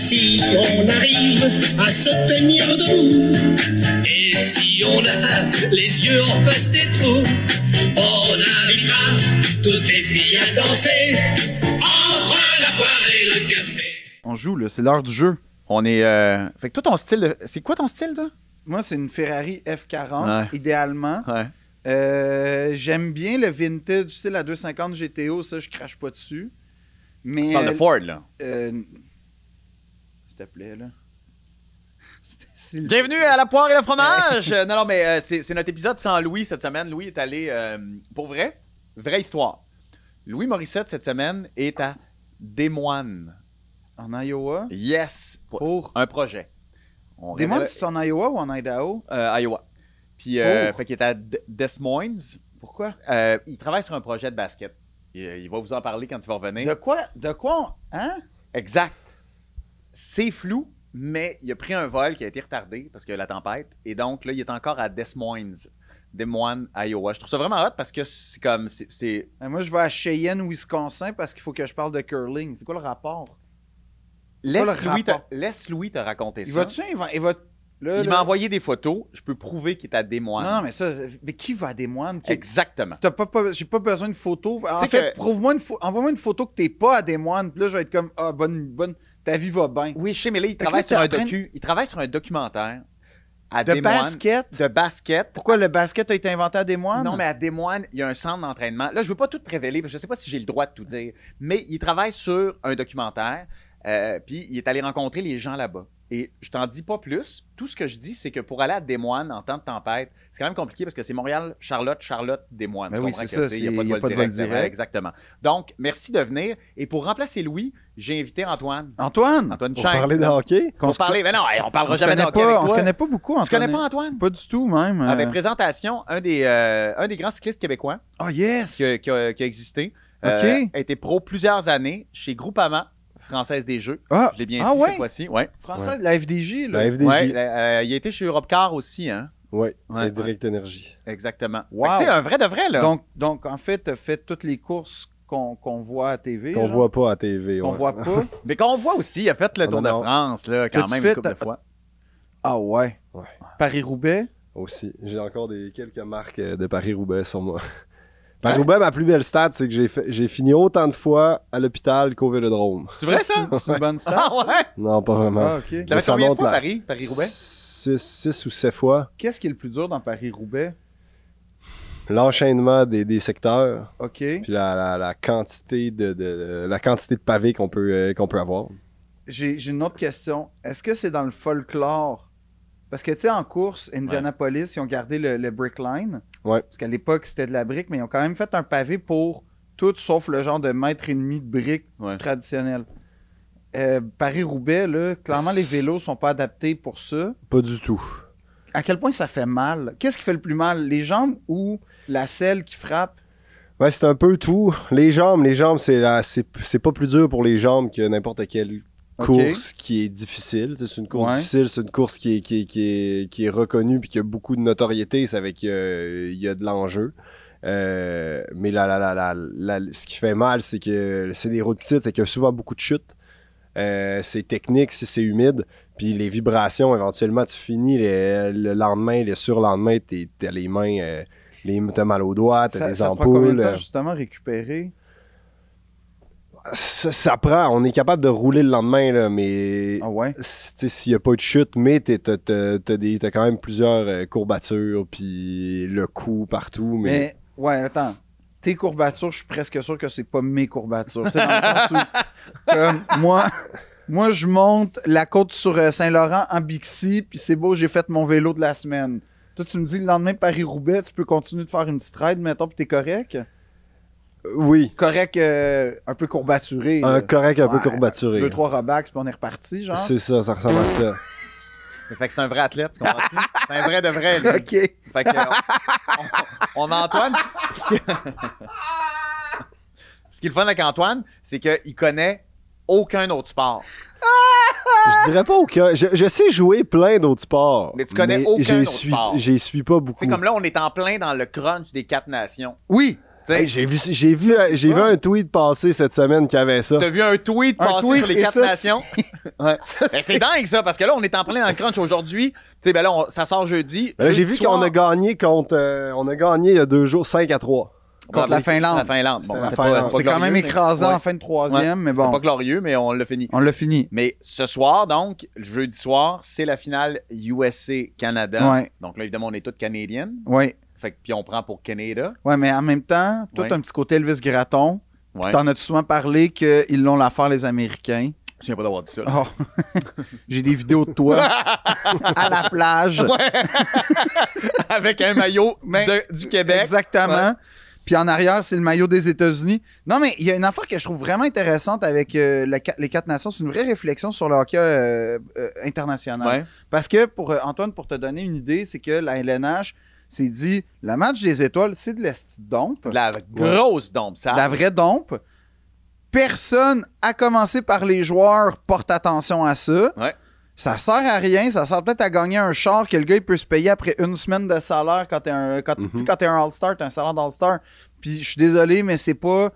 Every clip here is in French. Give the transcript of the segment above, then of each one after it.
si on arrive à se tenir debout, et si on a les yeux en face des trous, on invitera toutes les filles à danser entre la poire et le café. On joue, là, c'est l'heure du jeu. On est... Fait que toi, ton style... C'est quoi ton style, toi? Moi, c'est une Ferrari F40, idéalement. Ouais. J'aime bien le vintage, tu sais, la 250 GTO, ça, je crache pas dessus. Mais, Tu parles de Ford, là. s'il te plaît, là. Bienvenue à la poire et le fromage! Non, mais c'est notre épisode sans Louis cette semaine. Louis est allé, pour vrai, vraie histoire. Louis Morissette, cette semaine, est à Des Moines. En Iowa? Yes! Pour? Un projet. Des Moines, c'est en Iowa ou en Idaho? Iowa. Puis, fait qu'il est à Des Moines. Pourquoi? Il travaille sur un projet de basket. Il va vous en parler quand il va revenir. De quoi? Hein? Exact. C'est flou, mais il a pris un vol qui a été retardé parce que la tempête. Et donc, là, il est encore à Des Moines, Iowa. Je trouve ça vraiment hot parce que c'est comme... Moi, je vais à Cheyenne, Wisconsin, parce qu'il faut que je parle de curling. C'est quoi le rapport? Laisse Louis te raconter ça. Il m'a envoyé des photos. Je peux prouver qu'il est à Des Moines. Non, mais ça... Mais qui va à Des Moines? Exactement. J'ai pas besoin de photos. En fait, envoie-moi une photo que t'es pas à Des Moines. Puis là, je vais être comme, bonne, ta vie va bien. Oui, je sais, mais là, il travaille sur un documentaire à de Des basket? Moines. De basket. Pourquoi le basket a été inventé à Des Moines? Non, mais à Des Moines, il y a un centre d'entraînement. Là, je veux pas tout te révéler, parce que je sais pas si j'ai le droit de tout dire. Mais il travaille sur un documentaire. Puis il est allé rencontrer les gens là-bas. Et je t'en dis pas plus. Tout ce que je dis, c'est que pour aller à Des Moines en temps de tempête, c'est quand même compliqué parce que c'est Montréal, Charlotte, Des Moines. Ben oui, c'est ça. Il n'y a pas de vol direct. Exactement. Donc, merci de venir. Et pour remplacer Louis, j'ai invité Antoine. Antoine Pour parler de hockey? Mais non, on parlera jamais de hockey avec toi. On se connaît pas beaucoup, Antoine. Tu connais pas Antoine? Pas du tout, même. Avec présentation, un des grands cyclistes québécois. Oh, yes! Qui a existé. OK. A été pro plusieurs années chez Groupama. Française des Jeux. Je l'ai bien dit cette fois-ci. Ouais. Française, la FDJ, là. La FDJ. Ouais, il a été chez Europcar aussi, hein? Oui, Direct Énergie. Exactement. Wow. C'est un vrai de vrai, là. Donc en fait, tu as fait toutes les courses qu'on voit à TV. Qu'on voit pas à TV. Qu'on voit pas. Mais qu'on voit aussi, il a fait le Tour de France, là, quand même, une couple de fois. Ah ouais? Paris-Roubaix? Aussi. J'ai encore quelques marques de Paris-Roubaix sur moi. Paris-Roubaix, ma plus belle stat, c'est que j'ai fini autant de fois à l'hôpital qu'au Vélodrome. C'est vrai, ça? C'est une bonne stat? Ah ouais? Non, pas vraiment. Ah, OK. T'avais combien de fois Paris-Roubaix? 6 ou 7 fois. Qu'est-ce qui est le plus dur dans Paris-Roubaix? L'enchaînement des secteurs. OK. Puis la quantité de pavés qu'on peut avoir. J'ai une autre question. Est-ce que c'est dans le folklore? Parce que, tu sais, en course, Indianapolis, ils ont gardé le brick line. Ouais. Parce qu'à l'époque, c'était de la brique, mais ils ont quand même fait un pavé pour tout, sauf le genre de mètre et demi de brique traditionnel. Paris-Roubaix, là, clairement, les vélos sont pas adaptés pour ça. Pas du tout. À quel point ça fait mal? Qu'est-ce qui fait le plus mal? Les jambes ou la selle qui frappe? Ouais, c'est un peu tout. Les jambes, c'est pas plus dur pour les jambes que n'importe quelle course qui est difficile. C'est une course difficile, c'est une course qui est reconnue puis qui a beaucoup de notoriété, c'est avec il y a de l'enjeu. Mais ce qui fait mal, c'est que c'est des routes petites, c'est qu'il y a souvent beaucoup de chutes. C'est technique, c'est humide. Puis les vibrations, éventuellement, tu finis le lendemain, le surlendemain, t'as les mains, t'as mal aux doigts, t'as des ampoules. Ça prend combien de temps, justement, récupérer? Ça prend, on est capable de rouler le lendemain, là, mais s'il n'y a pas de chute, mais t'as quand même plusieurs courbatures, puis le cou partout. Mais attends, tes courbatures, je suis presque sûr que c'est pas mes courbatures. Dans le sens où, comme moi, je monte la côte sur Saint-Laurent en Bixi, puis c'est beau, j'ai fait mon vélo de la semaine. Toi, tu me dis le lendemain Paris-Roubaix, tu peux continuer de faire une petite ride, mettons, puis t'es correct? Oui. Correct, un peu courbaturé. Correct, un peu courbaturé. 2-3 robax, puis on est reparti, genre. C'est ça, ça ressemble à ça. Fait que c'est un vrai athlète, tu comprends-tu? C'est un vrai de vrai, lui. OK. Fait que on a Antoine. Ce qui est le fun avec Antoine, c'est qu'il connaît aucun autre sport. Je dirais pas aucun. Je sais jouer plein d'autres sports. Mais tu connais aucun autre sport. J'y suis pas beaucoup. C'est comme là, on est en plein dans le crunch des 4 nations. Oui! Hey, j'ai vu un tweet passer cette semaine qui avait ça. T'as vu un tweet passer sur les 4 nations? Ouais. C'est dingue, ça, parce que là, on est en plein dans le crunch aujourd'hui. Tu sais, ben là, ça sort jeudi. J'ai vu qu'on a gagné on a gagné il y a 2 jours 5-3. Contre la Finlande. La Finlande. Bon, la c'était Finlande. C'est quand même écrasant en fin de troisième, mais bon. C'est pas glorieux, mais on l'a fini. On l'a fini. Mais ce soir, donc, jeudi soir, c'est la finale USA-Canada. Ouais. Donc là, évidemment, on est tous canadiennes. Oui. Fait que, puis on prend pour Canada. Ouais, mais en même temps, tout un petit côté Elvis Gratton. Ouais. Puis t'en as souvent parlé qu'ils l'ont l'affaire, les Américains. Je viens pas d'avoir dit ça. Oh. J'ai des vidéos de toi à la plage. Ouais. Avec un maillot du Québec. Exactement. Ouais. Puis en arrière, c'est le maillot des États-Unis. Non, mais il y a une affaire que je trouve vraiment intéressante avec les 4 nations. C'est une vraie réflexion sur le hockey international. Ouais. Parce que, Antoine, pour te donner une idée, c'est que la LNH s'est dit, le match des étoiles, c'est de la dompe. De la grosse dompe, ça. La vraie dompe. Personne, à commencer par les joueurs, porte attention à ça. Ouais. Ça sert à rien. Ça sert peut-être à gagner un char que le gars il peut se payer après une semaine de salaire quand t'es un All-Star, t'as un salaire d'All-Star. Puis je suis désolé, mais c'est pas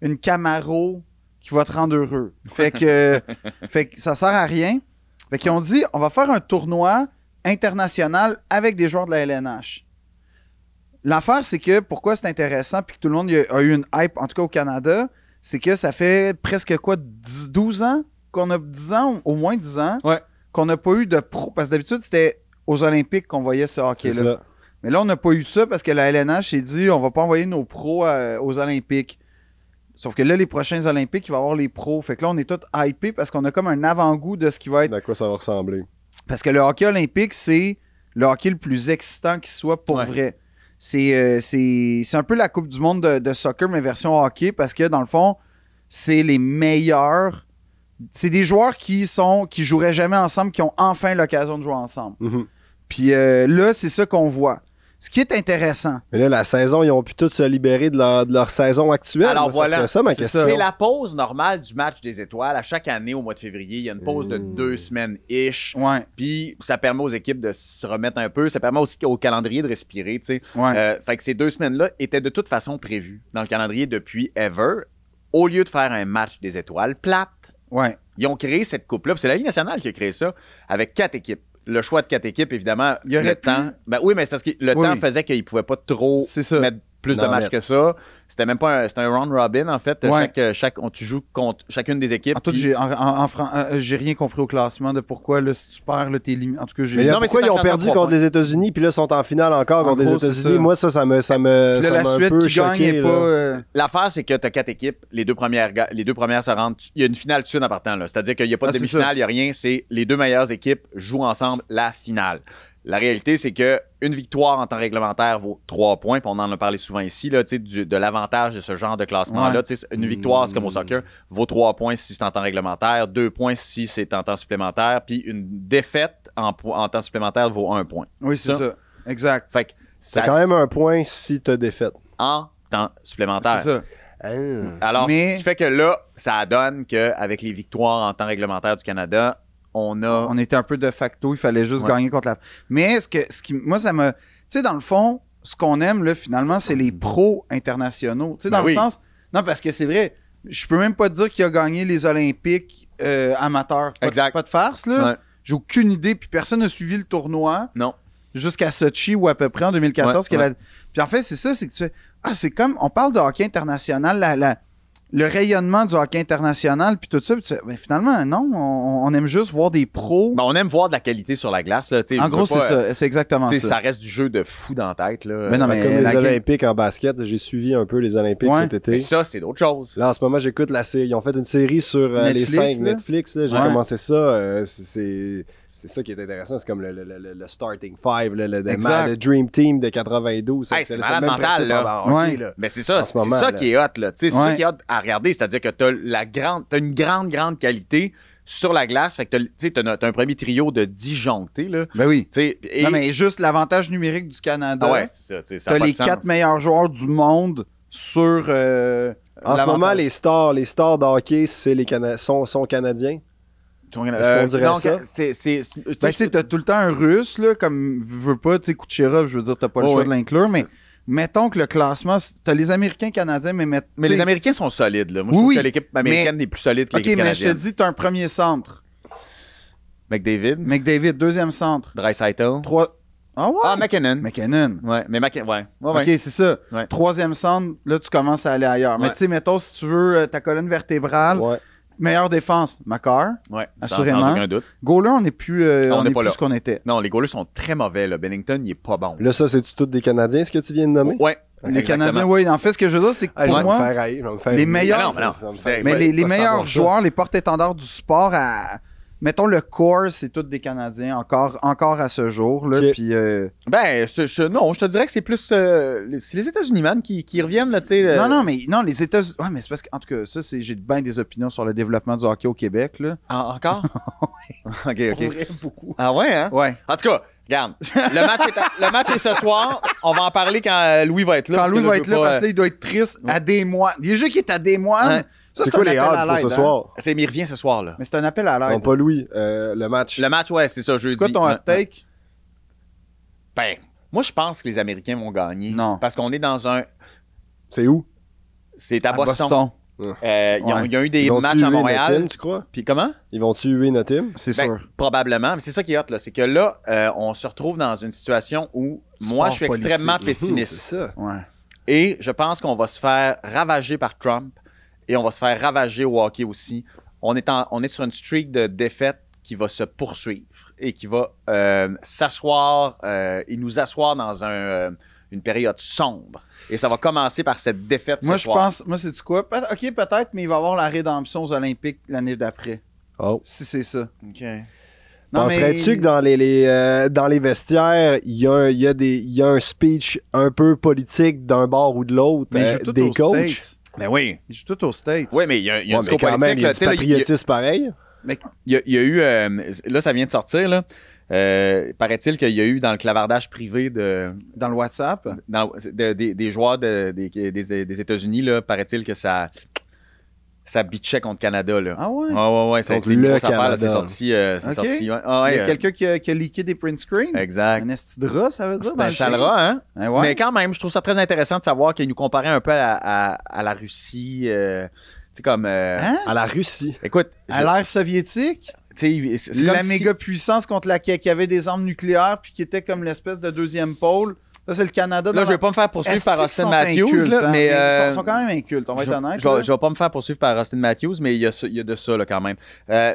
une Camaro qui va te rendre heureux. Fait que ça sert à rien. Fait qu'ils ont dit, on va faire un tournoi international avec des joueurs de la LNH. L'affaire, c'est que pourquoi c'est intéressant puis que tout le monde a eu une hype, en tout cas au Canada, c'est que ça fait presque 12 ans qu'on a 10 ans, au moins 10 ans, qu'on n'a pas eu de pro. Parce que d'habitude, c'était aux Olympiques qu'on voyait ce hockey-là. Mais là, on n'a pas eu ça parce que la LNH s'est dit on va pas envoyer nos pros aux Olympiques. Sauf que là, les prochains Olympiques, il va y avoir les pros. Fait que là, on est tous hypés parce qu'on a comme un avant-goût de ce qui va être. À quoi ça va ressembler. Parce que le hockey olympique, c'est le hockey le plus excitant qui soit pour vrai. C'est un peu la Coupe du monde de soccer, mais version hockey, parce que dans le fond, c'est les meilleurs. C'est des joueurs qui joueraient jamais ensemble, qui ont enfin l'occasion de jouer ensemble. Mm-hmm. Puis là, c'est ça qu'on voit. Ce qui est intéressant. Mais là, la saison, ils ont pu tous se libérer de leur saison actuelle. Alors moi, voilà, ça ma question. C'est la pause normale du match des étoiles. À chaque année, au mois de février, il y a une pause de 2 semaines-ish. Ouais. Puis ça permet aux équipes de se remettre un peu. Ça permet aussi au calendrier de respirer. Tu sais. Fait que ces 2 semaines-là étaient de toute façon prévues dans le calendrier depuis ever. Au lieu de faire un match des étoiles plate, ils ont créé cette coupe-là. Puis c'est la Ligue nationale qui a créé ça avec 4 équipes. Le choix de 4 équipes, évidemment, il y aurait temps. Ben oui, mais c'est parce que le temps faisait qu'ils ne pouvaient pas trop mettre plus de matchs que ça. C'était même pas c'était un round robin, en fait. Tu joues contre chacune des équipes. En tout, j'ai rien compris au classement de pourquoi, là, si tu perds, là, t'es limité. En tout cas, mais pourquoi ils ont perdu contre les États-Unis, puis là, ils sont en finale encore contre les États-Unis. Moi, ça m'a un peu choqué. L'affaire, c'est que tu as 4 équipes. Les deux premières se rendent. Il y a une finale tout de suite en partant. C'est-à-dire qu'il n'y a pas de demi-finale, il n'y a rien. C'est les 2 meilleures équipes jouent ensemble la finale. La réalité, c'est qu'une victoire en temps réglementaire vaut 3 points. Puis on en a parlé souvent ici, là, de l'avantage de ce genre de classement-là. Une victoire, c'est comme au soccer, vaut 3 points si c'est en temps réglementaire, 2 points si c'est en temps supplémentaire. Puis une défaite en temps supplémentaire vaut 1 point. Oui, c'est ça. Exact. Fait que c'est quand même 1 point si tu as défaite. En temps supplémentaire. C'est ça. Alors, ce qui fait que là, ça donne qu'avec les victoires en temps réglementaire du Canada, on était un peu de facto, il fallait juste gagner contre la... Mais moi, ça me... Tu sais, dans le fond, ce qu'on aime, là, finalement, c'est les pros internationaux. Tu sais, dans le sens... Non, parce que c'est vrai, je peux même pas te dire qu'il a gagné les Olympiques amateurs. Pas de farce, là. Ouais. J'ai aucune idée, puis personne n'a suivi le tournoi. Non. Jusqu'à Sochi ou à peu près en 2014. Puis en fait, c'est ça, c'est que tu sais... c'est comme... On parle de hockey international, le rayonnement du hockey international, puis tout ça, ben finalement, non, on aime juste voir des pros. Ben, on aime voir de la qualité sur la glace. Là, en gros, c'est ça, c'est exactement ça. Ça reste du jeu de fou dans la tête. Là. Ben non, mais comme les Olympiques en basket, j'ai suivi un peu les Olympiques cet été. Et ça, c'est d'autres choses. Là, en ce moment, j'écoute la série. Ils ont fait une série sur les 5 Netflix. Là. J'ai commencé ça. C'est ça qui est intéressant. C'est comme le Starting Five, le Dream Team de 92. C'est malade mental. Là. Mais c'est ça. C'est ça qui est hot. C'est ça qui est hot à regarder. C'est-à-dire que t'as une grande qualité sur la glace. Fait que t'as un premier trio de disjonctés. Là. Ben oui. Non, mais juste l'avantage numérique du Canada. Ah ouais, c'est ça. T'as les 4 meilleurs joueurs du monde sur en ce moment, les stars de hockey, sont canadiens. Est-ce qu'on dirait ça? Tu sais, t'as tout le temps un Russe, là, comme veut pas, tu sais, Kucherov, je veux dire, t'as pas le choix de l'inclure, mais mettons que le classement, t'as les Américains canadiens, mais les Américains sont solides, là. Moi, je trouve que l'équipe américaine est plus solide que l'équipe canadienne. Mais je te dis, t'as un premier centre. McDavid, deuxième centre. Draisaitl. Ah ouais? Ah, McKinnon. McKinnon. Ouais, mais ouais. OK, c'est ça. Ouais. Troisième centre, là, tu commences à aller ailleurs. Mais Ouais. tu sais, mettons, si tu veux ta colonne vertébrale, Ouais. meilleure défense, Makar. Ouais, Assurément. sans aucun doute. Goaler, on n'est plus, On n'est pas plus là. ce qu'on était. Non, les goalers sont très mauvais. Là. Bennington, il est pas bon. Là, ça, c'est-tu tous des Canadiens, ce que tu viens de nommer? Ouais. Les exactement. Canadiens, oui. En fait, ce que je veux dire, c'est que Ah, pour je vais moi, me faire haïr, je vais me faire les haïr. meilleurs- Mais non. Ça va me faire mais haïr. les Pas meilleurs savoir ça. joueurs, les porte-étendards du sport, mettons le core, c'est tous des Canadiens, encore à ce jour. Là, Ok. puis, Ben, non, je te dirais que c'est plus. C'est les États-Unis, man, qui reviennent, là, tu sais. Non, mais les États-Unis. Ouais, mais c'est parce que, en tout cas, ça, j'ai bien des opinions sur le développement du hockey au Québec. Là. Encore? OK. Pour vrai, beaucoup. Ah ouais, hein? Ouais. En tout cas, regarde, le match est ce soir. On va en parler quand Louis va être là. Quand parce que Louis va je être veux là, pas, parce que là, il doit être triste à des mois. Déjà qu'il est à des mois, Ouais. ça, C'est quoi un les appel odds à pour l'aide, ce hein. soir? Mais il revient ce soir, là. Mais c'est un appel à Non, l'aide. pas Louis. Le match. Le match, ouais, c'est ça, jeudi. C'est quoi ton hot take? Ben, moi, je pense que les Américains vont gagner. Non. Parce qu'on est dans un. C'est où? C'est à Boston. Il y a eu des Ils vont-tu matchs huer à notre Montréal. team, tu crois? Puis comment? Ils vont-tu huer notre team? C'est Ben, sûr. probablement. Mais c'est ça qui est hot, là. C'est que là, on se retrouve dans une situation où moi, je suis Sport extrêmement politique. pessimiste. C'est ça. Ouais. Et je pense qu'on va se faire ravager par Trump et on va se faire ravager au hockey aussi. On est sur une streak de défaites qui va se poursuivre et qui va s'asseoir et nous asseoir dans une période sombre. Et ça va commencer par cette défaite Moi, ce je soir. pense, c'est-tu quoi? OK, peut-être, mais il va y avoir la rédemption aux Olympiques l'année d'après. Oh. Si c'est ça. OK. Non, Penserais-tu que dans les vestiaires, il y a un speech un peu politique d'un bord ou de l'autre Mais ils jouent tous des aux coachs? States. Ben oui. Ils jouent tous aux States. Oui, mais il y a un Ouais, mais discours quand même, politique. il y a là. du Tu sais, là, patriotisme pareil. Il y a eu... là, ça vient de sortir, là. Paraît-il qu'il y a eu dans le clavardage privé Dans le WhatsApp. des joueurs des États-Unis, là, paraît-il que ça bitchait contre Canada. Là. Ah ouais? Ouais, ça a été Contre une le grosse affaire, là. Canada. C'est sorti. Ok. Ouais. Il y a quelqu'un qui a leaké des print screens. Exact. Un estidra, ça veut dire? Ben, ça le rat, hein? Hein, ouais. Mais quand même, je trouve ça très intéressant de savoir qu'il nous comparait un peu à la Russie. Tu sais, comme. Hein? À la Russie. Écoute, À l'ère soviétique, tu sais, c'est la comme si- méga puissance contre laquelle qui avait des armes nucléaires puis qui était comme l'espèce de deuxième pôle. Ça, c'est le Canada. Là, je vais pas me faire poursuivre par Est-ce qu'ils Austin sont Matthews, incultes, là, hein? mais. Ils sont quand même incultes, on va être honnête. là. Je vais pas me faire poursuivre par Austin Matthews, mais il y a de ça, là, quand même.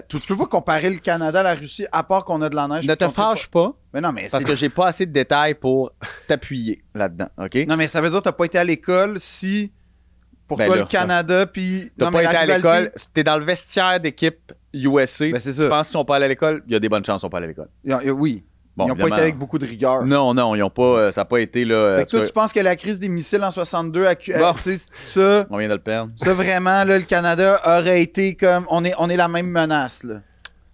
Tu peux pas comparer le Canada à la Russie, à part qu'on a de la neige. Ne puis te qu'on fait fâche pas, pas. Mais non, mais parce c'est... que j'ai pas assez de détails pour t'appuyer là-dedans, OK? Non, mais ça veut dire que t'as pas été à l'école si... Pour Ben toi, là, le Canada, puis... T'as non, pas mais été la à rivalité- l'école, t'es dans le vestiaire d'équipe USA. Ben, c'est tu ça. penses qu'ils sont pas allés à l'école? Il y a des bonnes chances qu'ils sont pas allés à l'école. Oui. Bon, ils n'ont pas évidemment. été avec beaucoup de rigueur. Non, ils ont pas, ça n'a pas été là. Fait que toi, en tout tu penses que la crise des missiles en 62, Bon. tu sais, ça, on vient de le perdre. ça vraiment, là, le Canada aurait été comme... On est la même menace, là.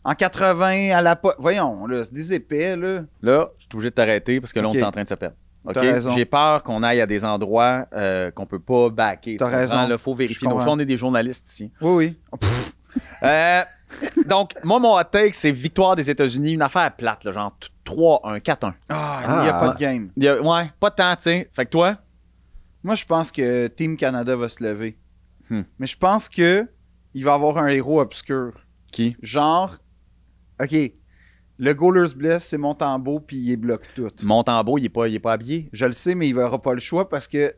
En 80, à la... Voyons, là, c'est des épais, là. Là, je suis obligé de t'arrêter parce que là, Ok. on est en train de se perdre. OK? T'as raison. J'ai peur qu'on aille à des endroits qu'on peut pas backer. T'as raison. Il faut vérifier. Je comprends. Donc, on est des journalistes ici. Oui. Donc, moi, mon hot take, c'est victoire des États-Unis. Une affaire plate, là, genre 3-1, 4-1. Il n'y a pas de game. Ouais, pas de temps, tu sais. Fait que toi, Moi, je pense que Team Canada va se lever. Hmm. Mais je pense que il va avoir un héros obscur. qui? Genre, OK, le goaler se blesse, c'est Montembeault, puis il bloque tout. Montembeault, il est pas habillé. Je le sais, mais il n'aura pas le choix parce que,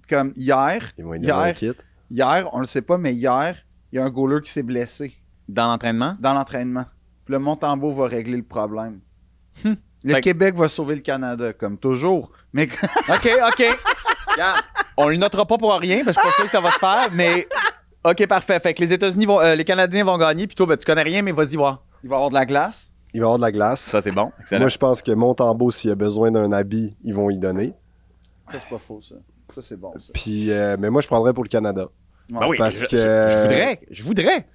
comme hier, Ils vont lui donner un kit. on le sait pas, mais hier, il y a un goaler qui s'est blessé Dans l'entraînement? dans l'entraînement. Puis le Montembeault va régler le problème. Le Fait que- Québec va sauver le Canada, comme toujours. Mais OK. Regarde, on le notera pas pour rien, parce que je suis pas sûr que ça va se faire, mais OK, parfait. Fait que les États-Unis vont, les Canadiens vont gagner, puis toi, ben, tu connais rien, mais vas-y voir. il va y avoir de la glace. Il va y avoir de la glace. Ça, c'est bon. Excellent. Moi, je pense que Montembeault, s'il a besoin d'un habit, ils vont y donner. Ça, c'est pas faux, ça. Ça, c'est bon, ça. Puis, mais moi, je prendrais pour le Canada. Ouais. Ben oui, parce je- que- je voudrais.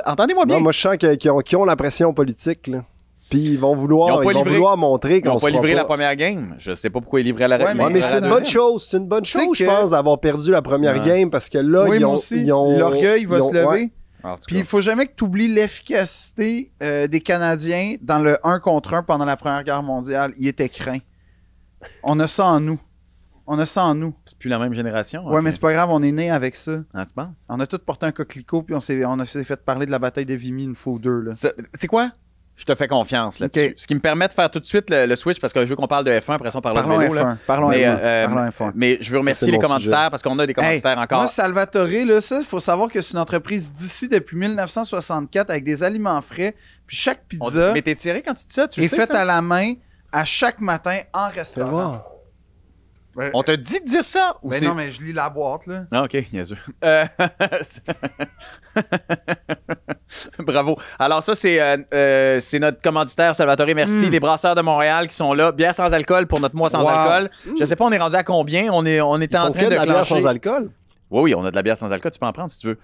Entendez-moi bien. Non, moi, je sens qu'ils ont la pression politique, là. Puis, ils vont Ils vouloir, ont pas livré. vouloir montrer Ils qu'on n'ont pas sera livré pas... la première game. Je sais pas pourquoi ils livraient la Ouais, Ouais, mais c'est une la bonne deuxième. chose. C'est une bonne Tu sais chose, je que- pense, d'avoir perdu la première Ouais. game parce que là, Oui, ils moi ont... aussi. ils ont- L'orgueil va ils ont- se lever. ouais. En tout Puis cas. il faut jamais que tu oublies l'efficacité des Canadiens dans le 1 contre 1 pendant la Première Guerre mondiale. Ils étaient craints. On a ça en nous. C'est plus la même génération. Ouais, ok. mais c'est pas grave, on est né avec ça. Ah, tu penses? On a tous porté un coquelicot, puis on s'est fait parler de la bataille de Vimy une fois ou deux. Là. C'est quoi? Je te fais confiance là-dessus. OK. Ce qui me permet de faire tout de suite le switch, parce que je veux qu'on parle de F1, après ça, on parlera de vélo. Parlons F1. Mais je veux remercier les commanditaires, parce qu'on a des commanditaires encore. Moi, Salvatore, là, ça, il faut savoir que c'est une entreprise d'ici depuis 1964 avec des aliments frais. Puis chaque pizza Mais t'es tiré quand tu dis ça, tu est sais faite ça? à la main à chaque matin en Fais restaurant. voir. Ouais. On t'a dit de dire ça? Ou Ben c'est... non, mais je lis la boîte, là. Ah, OK, niaiseux. Bravo. Alors ça, c'est notre commanditaire, Salvatore. Merci. Les brasseurs de Montréal qui sont là. Bière sans alcool pour notre mois sans Wow. alcool. Je sais pas, on est rendu à combien? On était en train de la bière clencher. sans alcool. Oui, on a de la bière sans alcool. Tu peux en prendre si tu veux.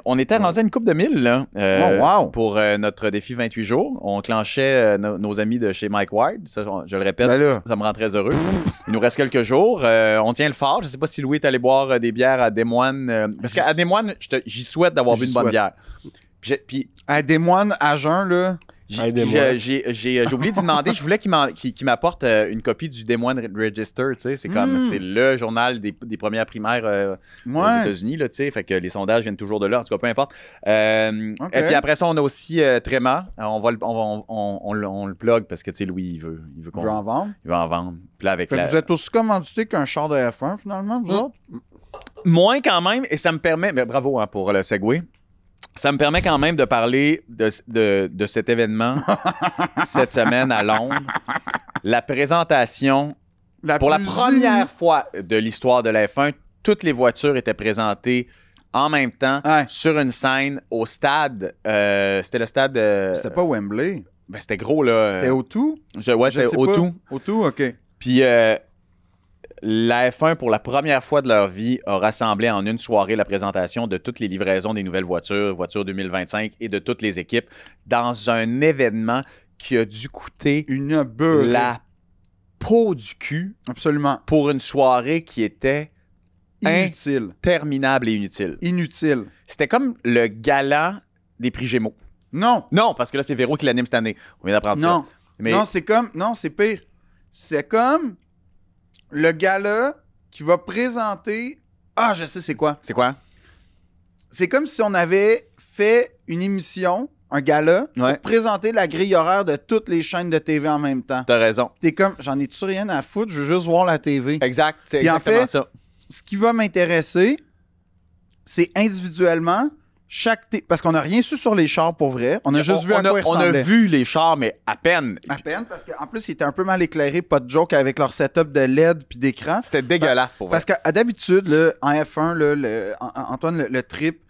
On était rendu à une coupe de 1000 là, wow. pour notre défi 28 jours. On clenchait nos amis de chez Mike Ward. Ça, je le répète, Ben là. ça me rend très heureux. Il nous reste quelques jours. On tient le fort. Je ne sais pas si Louis est allé boire des bières à Des Moines. Parce qu'à Des Moines, j'y souhaite d'avoir bu une bonne bière. Puis Des moines à jeun, là. j'ai oublié de demander, je voulais qu'il m'apporte une copie du Des Moines Register, tu sais, c'est comme, c'est le journal des premières primaires aux États-Unis, là, tu sais, fait que les sondages viennent toujours de là, en tout cas, peu importe. Et puis après ça, on a aussi Tréma, on le plug parce que, tu sais, Louis, il veut en vendre. Il veut en vendre. Puis là, avec Fait que vous êtes aussi commandité qu'un char de F1, finalement, vous autres? Moins quand même, et ça me permet, mais bravo hein, pour le segway. Ça me permet quand même de parler de cet événement cette semaine à Londres. La présentation, pour la première fois de l'histoire de la F1, toutes les voitures étaient présentées en même temps sur une scène au stade. C'était le stade... C'était pas Wembley. Ben, c'était gros, là. C'était O2? Ouais, c'était O2. O2, OK. Puis... la F1, pour la première fois de leur vie, a rassemblé en une soirée la présentation de toutes les livraisons des nouvelles voitures 2025 et de toutes les équipes dans un événement qui a dû coûter une beurre. La peau du cul. Absolument. Pour une soirée qui était inutile. Interminable et inutile. Inutile. C'était comme le gala des prix Gémeaux. Non. Non, parce que là, c'est Véro qui l'anime cette année. On vient d'apprendre ça. Mais... Non, c'est comme... Non, c'est pire. C'est comme... Le gala qui va présenter... Ah, je sais c'est quoi. C'est quoi? C'est comme si on avait fait une émission, un gala, pour présenter la grille horaire de toutes les chaînes de TV en même temps. T'as raison. T'es comme, j'en ai-tu rien à foutre, je veux juste voir la TV. Exact, c'est Puis exactement en fait, ça. Ce qui va m'intéresser, c'est individuellement... Parce qu'on n'a rien su sur les chars pour vrai. On a juste vu à quoi ils ressemblaient. On a vu les chars, mais à peine. À peine, parce qu'en plus, ils étaient un peu mal éclairés, pas de joke, avec leur setup de LED puis d'écran. C'était dégueulasse pour vrai. Parce qu'à d'habitude, là, en F1, là, Antoine, le trip,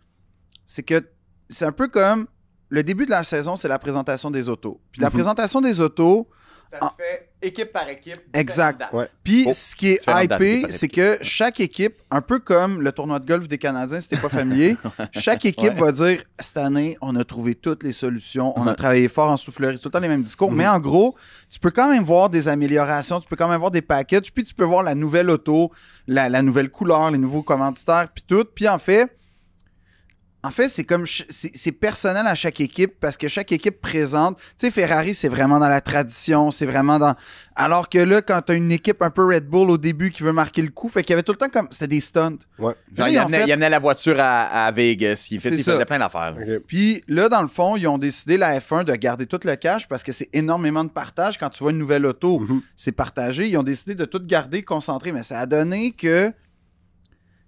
c'est que c'est un peu comme le début de la saison, c'est la présentation des autos. Puis la présentation des autos... Ça se fait équipe par équipe. Exact. Puis ce qui est hypé, c'est que chaque équipe, un peu comme le tournoi de golf des Canadiens, si t'es pas familier, chaque équipe va dire, cette année, on a trouvé toutes les solutions, on a travaillé fort en soufflerie, c'est tout le temps les mêmes discours, mais en gros, tu peux quand même voir des améliorations, tu peux quand même voir des packages, puis tu peux voir la nouvelle auto, la nouvelle couleur, les nouveaux commanditaires, puis tout. Puis en fait, c'est comme c'est personnel à chaque équipe parce que chaque équipe présente. Tu sais, Ferrari, c'est vraiment dans la tradition, c'est vraiment dans. Alors que là, quand t'as une équipe un peu Red Bull au début qui veut marquer le coup, fait qu'il y avait tout le temps comme. C'était des stunts. Ouais. Genre, il amenait la voiture à Vegas, il faisait plein d'affaires. Okay. Puis là, dans le fond, ils ont décidé, la F1, de garder tout le cash parce que c'est énormément de partage. Quand tu vois une nouvelle auto, c'est partagé. Ils ont décidé de tout garder, concentrer. Mais ça a donné que.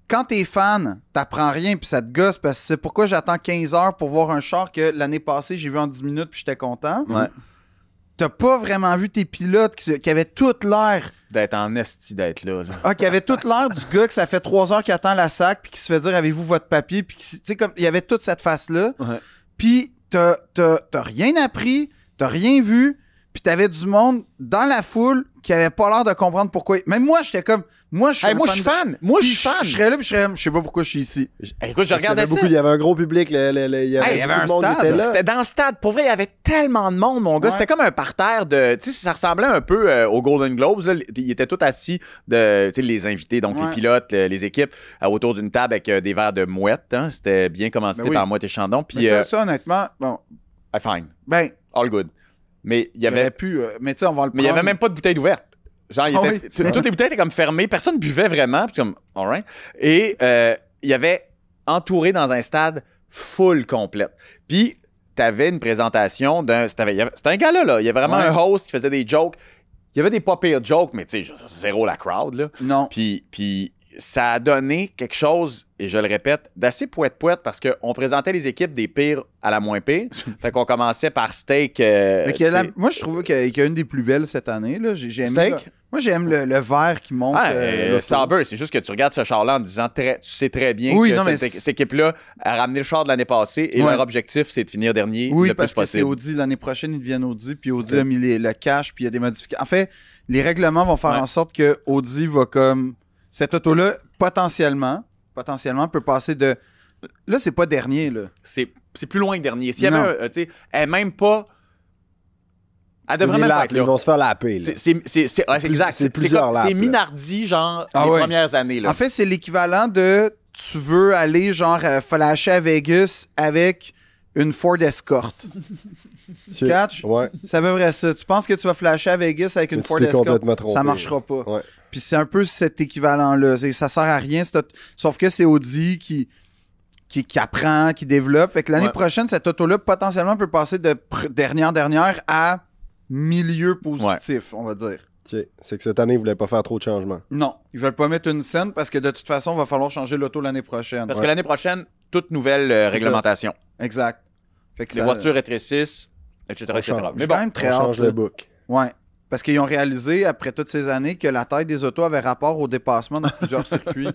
Quand t'es fan, t'apprends rien puis ça te gosse parce que c'est pourquoi j'attends 15 heures pour voir un char que l'année passée, j'ai vu en 10 minutes puis j'étais content. Ouais. T'as pas vraiment vu tes pilotes qui avaient toute l'air... D'être en esti d'être là. Qui avaient toute l'air du gars que ça fait 3 heures qu'il attend la SAC puis qui se fait dire « Avez-vous votre papier? » Puis tu sais, comme il y avait toute cette face-là. Ouais. Puis t'as rien appris, t'as rien vu, puis t'avais du monde dans la foule qui avait pas l'air de comprendre pourquoi... Même moi, j'étais comme... Moi, je suis fan. Moi, je suis fan. Je serais là, puis je sais pas pourquoi je suis ici. Écoute, je regardais ça. Il y avait un gros public. Il y avait un stade. C'était dans le stade. Pour vrai, il y avait tellement de monde, mon gars. C'était comme un parterre de... Tu sais, ça ressemblait un peu aux Golden Globes. Là. Ils étaient tous assis, les invités, donc les pilotes, les équipes, autour d'une table avec des verres de mouette. Hein. C'était bien commandité par Mouette et Chandon. Puis, ça, honnêtement, bon... Fine. Ben... All good. Mais il y avait... mais tu sais, on va le prendre. Mais il y avait même pas de bouteille ouverte. Genre, toutes les bouteilles étaient comme fermées. Personne buvait vraiment. Puis comme, all right. Et il y avait entouré dans un stade full complète. Puis, t'avais une présentation d'un... C'était un gars là. Il y avait vraiment un host qui faisait des jokes. Il y avait des pas pires jokes, mais tu sais, zéro la crowd, là. Non. Puis ça a donné quelque chose, et je le répète, d'assez poète-poète parce qu'on présentait les équipes des pires à la moins pire. Fait qu'on commençait par Steak. Moi, je trouve qu'il y a une des plus belles cette année. Là. J'ai aimé, Steak? là. Moi, j'aime le vert qui monte. Sauber, c'est juste que tu regardes ce char-là en disant tu sais très bien que cette équipe-là a ramené le char de l'année passée et leur objectif, c'est de finir dernier le plus possible. Oui, parce que c'est Audi. L'année prochaine, ils deviennent Audi, puis Audi a mis le cash, puis il y a des modifications. En fait, les règlements vont faire en sorte que Audi va comme... Cette auto-là, potentiellement, peut passer de... Là, c'est pas dernier, là. C'est plus loin que dernier. S'il y avait tu sais, elle est même pas... Elle devrait même pas être là. Ils vont se faire laper, là. C'est exact. C'est Minardi, genre, les premières années, là. En fait, c'est l'équivalent de... Tu veux aller, genre, flasher à Vegas avec une Ford Escort. Tu catches? Ouais. C'est à peu près ça. Tu penses que tu vas flasher à Vegas avec une Ford Escort? Ça marchera pas. Ouais. Puis c'est un peu cet équivalent-là. Ça sert à rien. Sauf que c'est Audi qui apprend, qui développe. Fait que l'année prochaine, cette auto-là, potentiellement, peut passer de dernière à milieu positif, on va dire. Okay. C'est que cette année, ils ne voulaient pas faire trop de changements. Non. Ils veulent pas mettre une scène parce que de toute façon, il va falloir changer l'auto l'année prochaine. Parce que l'année prochaine, toute nouvelle réglementation. Ça. Exact. Fait que les voitures rétrécissent, etc. Mais bon, quand même très hâte. Change le book. Ouais. Parce qu'ils ont réalisé, après toutes ces années, que la taille des autos avait rapport au dépassement dans plusieurs circuits.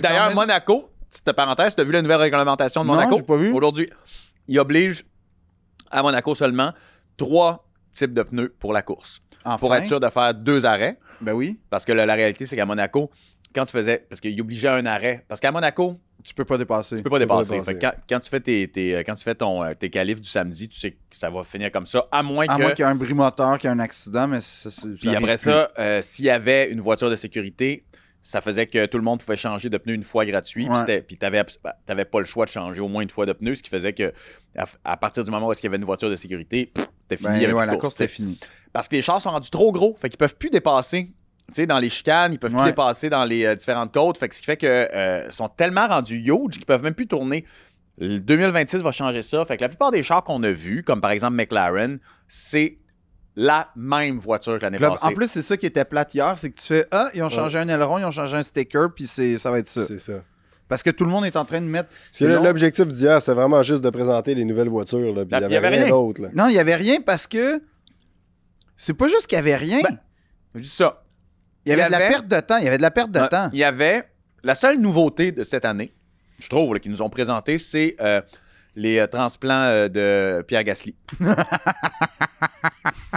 D'ailleurs, Monaco, petite parenthèse, tu as vu la nouvelle réglementation de Monaco? Non, j'ai pas vu. Aujourd'hui, il oblige à Monaco seulement 3 types de pneus pour la course. Enfin. Pour être sûr de faire 2 arrêts. Ben oui. Parce que la réalité, c'est qu'à Monaco, quand tu faisais... Parce qu'il obligeait un arrêt. Parce qu'à Monaco... Tu peux pas dépasser. Tu peux pas dépasser. Fait que quand tu fais tes qualifs du samedi, tu sais que ça va finir comme ça, à moins qu'il y ait un bris moteur, qu'il y ait un accident, mais puis après ça, s'il y avait une voiture de sécurité, ça faisait que tout le monde pouvait changer de pneu une fois gratuit, puis t'avais pas le choix de changer au moins une fois de pneu, ce qui faisait que à partir du moment où il y avait une voiture de sécurité, t'es fini avec la course, c'est fini. Parce que les chars sont rendus trop gros, fait qu'ils peuvent plus dépasser. Tu sais, dans les chicanes, ils peuvent plus dépasser dans les différentes côtes. Fait que ce qui fait que sont tellement rendus huge qu'ils peuvent même plus tourner. Le 2026 va changer ça. Fait que la plupart des chars qu'on a vus, comme par exemple McLaren, c'est la même voiture que l'année passée. En plus, c'est ça qui était plate hier, c'est que tu fais ils ont changé un aileron, ils ont changé un sticker, puis ça va être ça. C'est ça. Parce que tout le monde est en train de mettre... L'objectif d'hier, c'était vraiment juste de présenter les nouvelles voitures. Là, puis il n'y avait rien d'autre. Là. Non, il n'y avait rien parce que... C'est pas juste qu'il n'y avait rien. Je dis ça. Il y avait de la perte de temps. Il y avait de la perte de temps. Il y avait... La seule nouveauté de cette année, je trouve, là, qu'ils nous ont présenté, c'est les transplants de Pierre Gasly.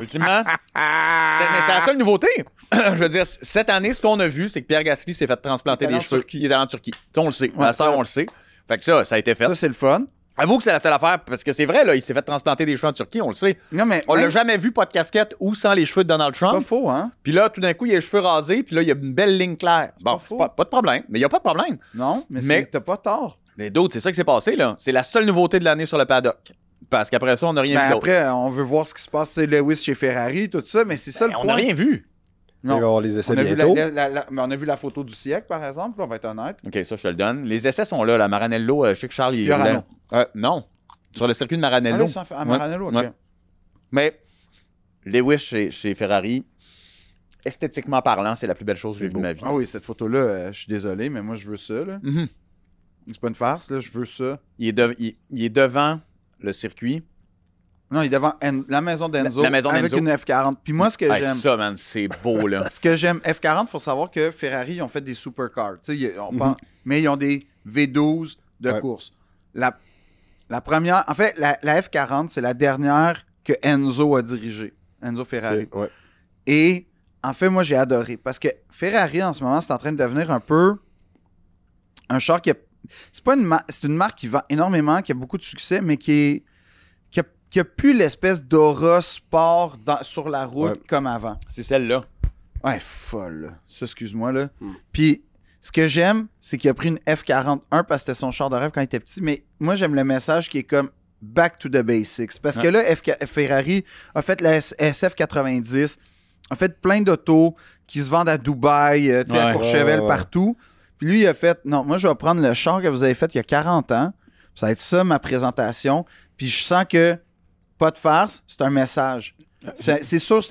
Ultimement, mais c'est la seule nouveauté. Je veux dire, cette année, ce qu'on a vu, c'est que Pierre Gasly s'est fait transplanter des cheveux. Il est allé en Turquie. Ça, on le sait. On le sait. Fait que ça a été fait. Ça, c'est le fun. Avoue que c'est la seule affaire, parce que c'est vrai, là, il s'est fait transplanter des cheveux en Turquie, on le sait. Non, mais on l'a jamais vu, pas de casquette ou sans les cheveux de Donald Trump. C'est pas faux, hein? Puis là, tout d'un coup, il a les cheveux rasés, puis là, il y a une belle ligne claire. Bon, pas de problème. Mais il n'y a pas de problème. Non, mais t'as pas tort. Mais d'autres, c'est ça qui s'est passé, là. C'est la seule nouveauté de l'année sur le paddock. Parce qu'après ça, on n'a rien vu d'autre. Après, on veut voir ce qui se passe, c'est Lewis chez Ferrari, tout ça, mais c'est ça le point. On n'a rien vu. Non. Il va y avoir les essais bientôt. Mais on a vu la photo du siècle, par exemple, on va être honnête. OK, ça, je te le donne. Les essais sont là. La Maranello, je sais que Charles, il est non. Sur le circuit de Maranello. À Maranello, OK. Ouais. Mais Lewis chez Ferrari, esthétiquement parlant, c'est la plus belle chose que j'ai vue de ma vie. Ah oui, cette photo-là, je suis désolé, mais moi, je veux ça. Là. Mm-hmm. C'est pas une farce, là, je veux ça. Il est devant le circuit. Non, il est devant la maison d'Enzo avec une F40. Puis moi, ce que j'aime... Ça, man, c'est beau, là. Ce que j'aime, F40, il faut savoir que Ferrari, ils ont fait des supercars. Mais ils ont des V12 de course. La première... En fait, la F40, c'est la dernière que Enzo a dirigée. Enzo Ferrari. Et en fait, moi, j'ai adoré. Parce que Ferrari, en ce moment, c'est en train de devenir un peu un char qui a... C'est une marque qui vend énormément, qui a beaucoup de succès, mais qui a plus l'espèce d'aura sport sur la route comme avant. C'est celle-là. Ouais, folle. Ça, excuse-moi, là. Puis, ce que j'aime, c'est qu'il a pris une F41 parce que c'était son char de rêve quand il était petit, mais moi, j'aime le message qui est comme back to the basics. Parce que là, Ferrari a fait la SF90, a fait plein d'autos qui se vendent à Dubaï, à Courchevel, partout. Puis lui, il a fait, non, moi, je vais prendre le char que vous avez fait il y a 40 ans. Ça va être ça, ma présentation. Puis je sens que, pas de farce, c'est un message. C'est sûr,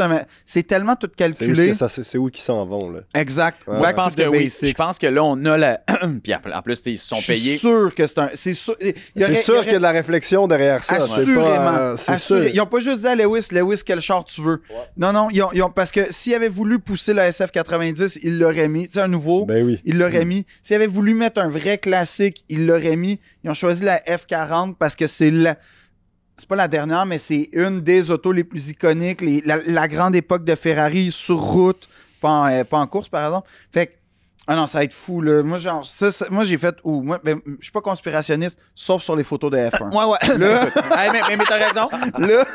c'est tellement tout calculé. C'est où qu'ils s'en vont, là. Exact. Ouais, je pense que oui. Je pense que là, on a la... Puis en plus, ils se sont payés. Je suis sûr que c'est un... C'est sûr qu'il y a de la réflexion derrière ça. Assurément. Ils n'ont pas juste dit à Lewis, quel char tu veux. Ouais. Non, ils ont, parce que s'ils avaient voulu pousser la SF90, ils l'auraient mis. Tu sais, un nouveau, ils l'auraient mis. S'ils avaient voulu mettre un vrai classique, ils l'auraient mis. Ils ont choisi la F40 parce que c'est pas la dernière, mais c'est une des autos les plus iconiques, la grande époque de Ferrari sur route, pas en course, par exemple. Fait que, non, ça va être fou, là. Moi, j'ai fait, je suis pas conspirationniste, sauf sur les photos de F1. Ouais. Là, mais t'as raison. Là,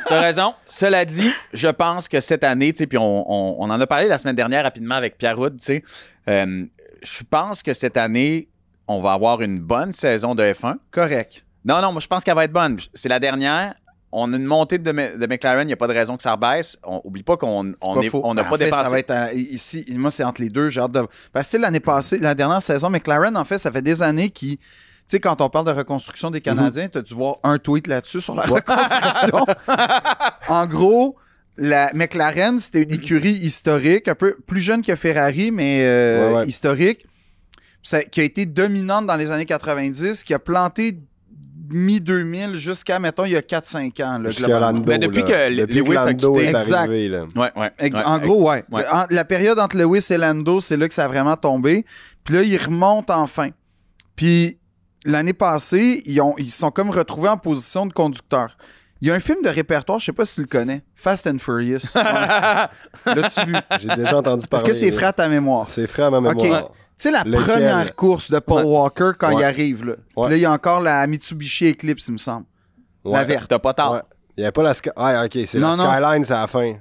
t'as raison. Cela dit, je pense que cette année, tu sais, puis on en a parlé la semaine dernière rapidement avec Pierre Roud, tu sais, je pense que cette année, on va avoir une bonne saison de F1. Correct. Non, moi, je pense qu'elle va être bonne. C'est la dernière. On a une montée de McLaren. Il n'y a pas de raison que ça rebaisse. Oublie pas qu'on n'a pas dépassé. Ça va être ici. Moi, c'est entre les deux. J'ai hâte de... Parce que l'année passée, la dernière saison, McLaren, en fait, ça fait des années qui... Tu sais, quand on parle de reconstruction des Canadiens, tu as dû voir un tweet là-dessus sur la reconstruction. En gros, la McLaren, c'était une écurie historique, un peu plus jeune que Ferrari, mais historique, qui a été dominante dans les années 90, qui a planté mi-2000 jusqu'à, mettons, il y a 4-5 ans. Là, jusqu'à Lando. Mais depuis que Lewis a quitté. Exact. Arrivé, là. En gros, la période entre Lewis et Lando, c'est là que ça a vraiment tombé. Puis là, ils remontent enfin. Puis l'année passée, ils sont comme retrouvés en position de conducteur. Il y a un film de répertoire, je sais pas si tu le connais, Fast and Furious. L'as-tu vu? J'ai déjà entendu parler. Est-ce que c'est frais à ta mémoire? C'est frais à ma mémoire. Okay. Tu sais, la première course de Paul Walker, quand il arrive, là. Là, il y a encore la Mitsubishi Eclipse, il me semble. La verte. T'as pas tard. Ouais. Il n'y avait pas la OK, c'est la Skyline, c'est à la fin.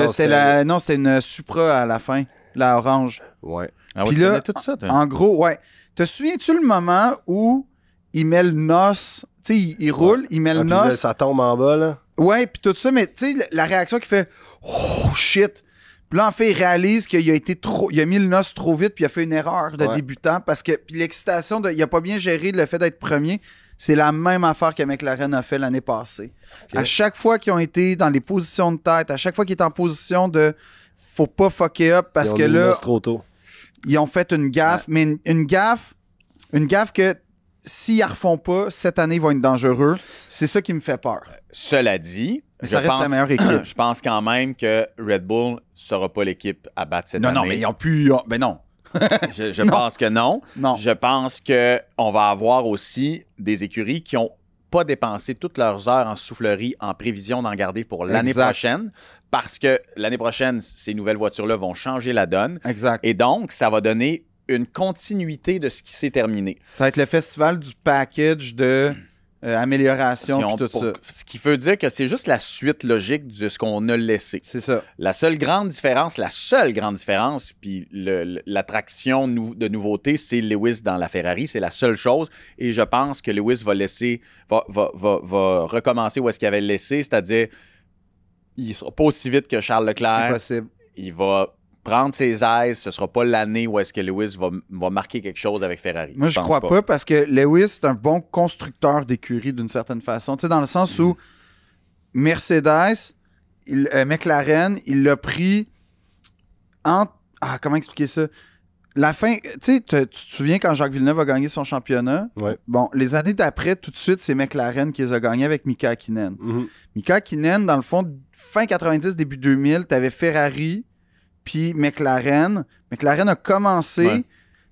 C'était une Supra à la fin, la orange. Ouais. Puis là, tout ça, en gros, te souviens-tu le moment où il met le NOS, tu sais, il roule, il met le NOS. Là, ça tombe en bas, là. Ouais, puis tout ça, mais tu sais, la réaction qui fait « Oh, shit ». Puis là, en fait, il réalise qu'il a mis le NOS trop vite, puis il a fait une erreur de débutant, parce que puis l'excitation, il a pas bien géré le fait d'être premier. C'est la même affaire que McLaren a fait l'année passée. Okay. À chaque fois qu'ils ont été dans les positions de tête, à chaque fois qu'ils étaient en position de faut pas fucker up, parce que là, trop tôt. Ils ont fait une gaffe, mais une gaffe que s'ils la refont pas, cette année, ils vont être dangereux. C'est ça qui me fait peur. Cela dit... Mais ça reste la meilleure équipe. Je pense quand même que Red Bull ne sera pas l'équipe à battre cette année. Non, mais ils ont pu... Ben non. Je pense que non. Je pense qu'on va avoir aussi des écuries qui n'ont pas dépensé toutes leurs heures en soufflerie en prévision d'en garder pour l'année prochaine. Parce que l'année prochaine, ces nouvelles voitures-là vont changer la donne. Exact. Et donc, ça va donner une continuité de ce qui s'est terminé. Ça va être le festival du package de... amélioration et tout ça. Ce qui veut dire que c'est juste la suite logique de ce qu'on a laissé. C'est ça. La seule grande différence, puis l'attraction de nouveauté, c'est Lewis dans la Ferrari. C'est la seule chose. Et je pense que Lewis va recommencer où est-ce qu'il avait laissé, c'est-à-dire il ne sera pas aussi vite que Charles Leclerc. Impossible. Il va prendre ses aises, ce ne sera pas l'année où est-ce que Lewis va marquer quelque chose avec Ferrari. Moi, je crois pas parce que Lewis, c'est un bon constructeur d'écurie d'une certaine façon. Tu sais, dans le sens où Mercedes, McLaren, il l'a pris en... comment expliquer ça? La fin... Tu sais, tu te souviens quand Jacques Villeneuve a gagné son championnat? Ouais. Bon, les années d'après, tout de suite, c'est McLaren qui les a gagnés avec Mika Hakkinen. Mika Hakkinen, dans le fond, fin 90, début 2000, tu avais Ferrari... Puis McLaren a commencé,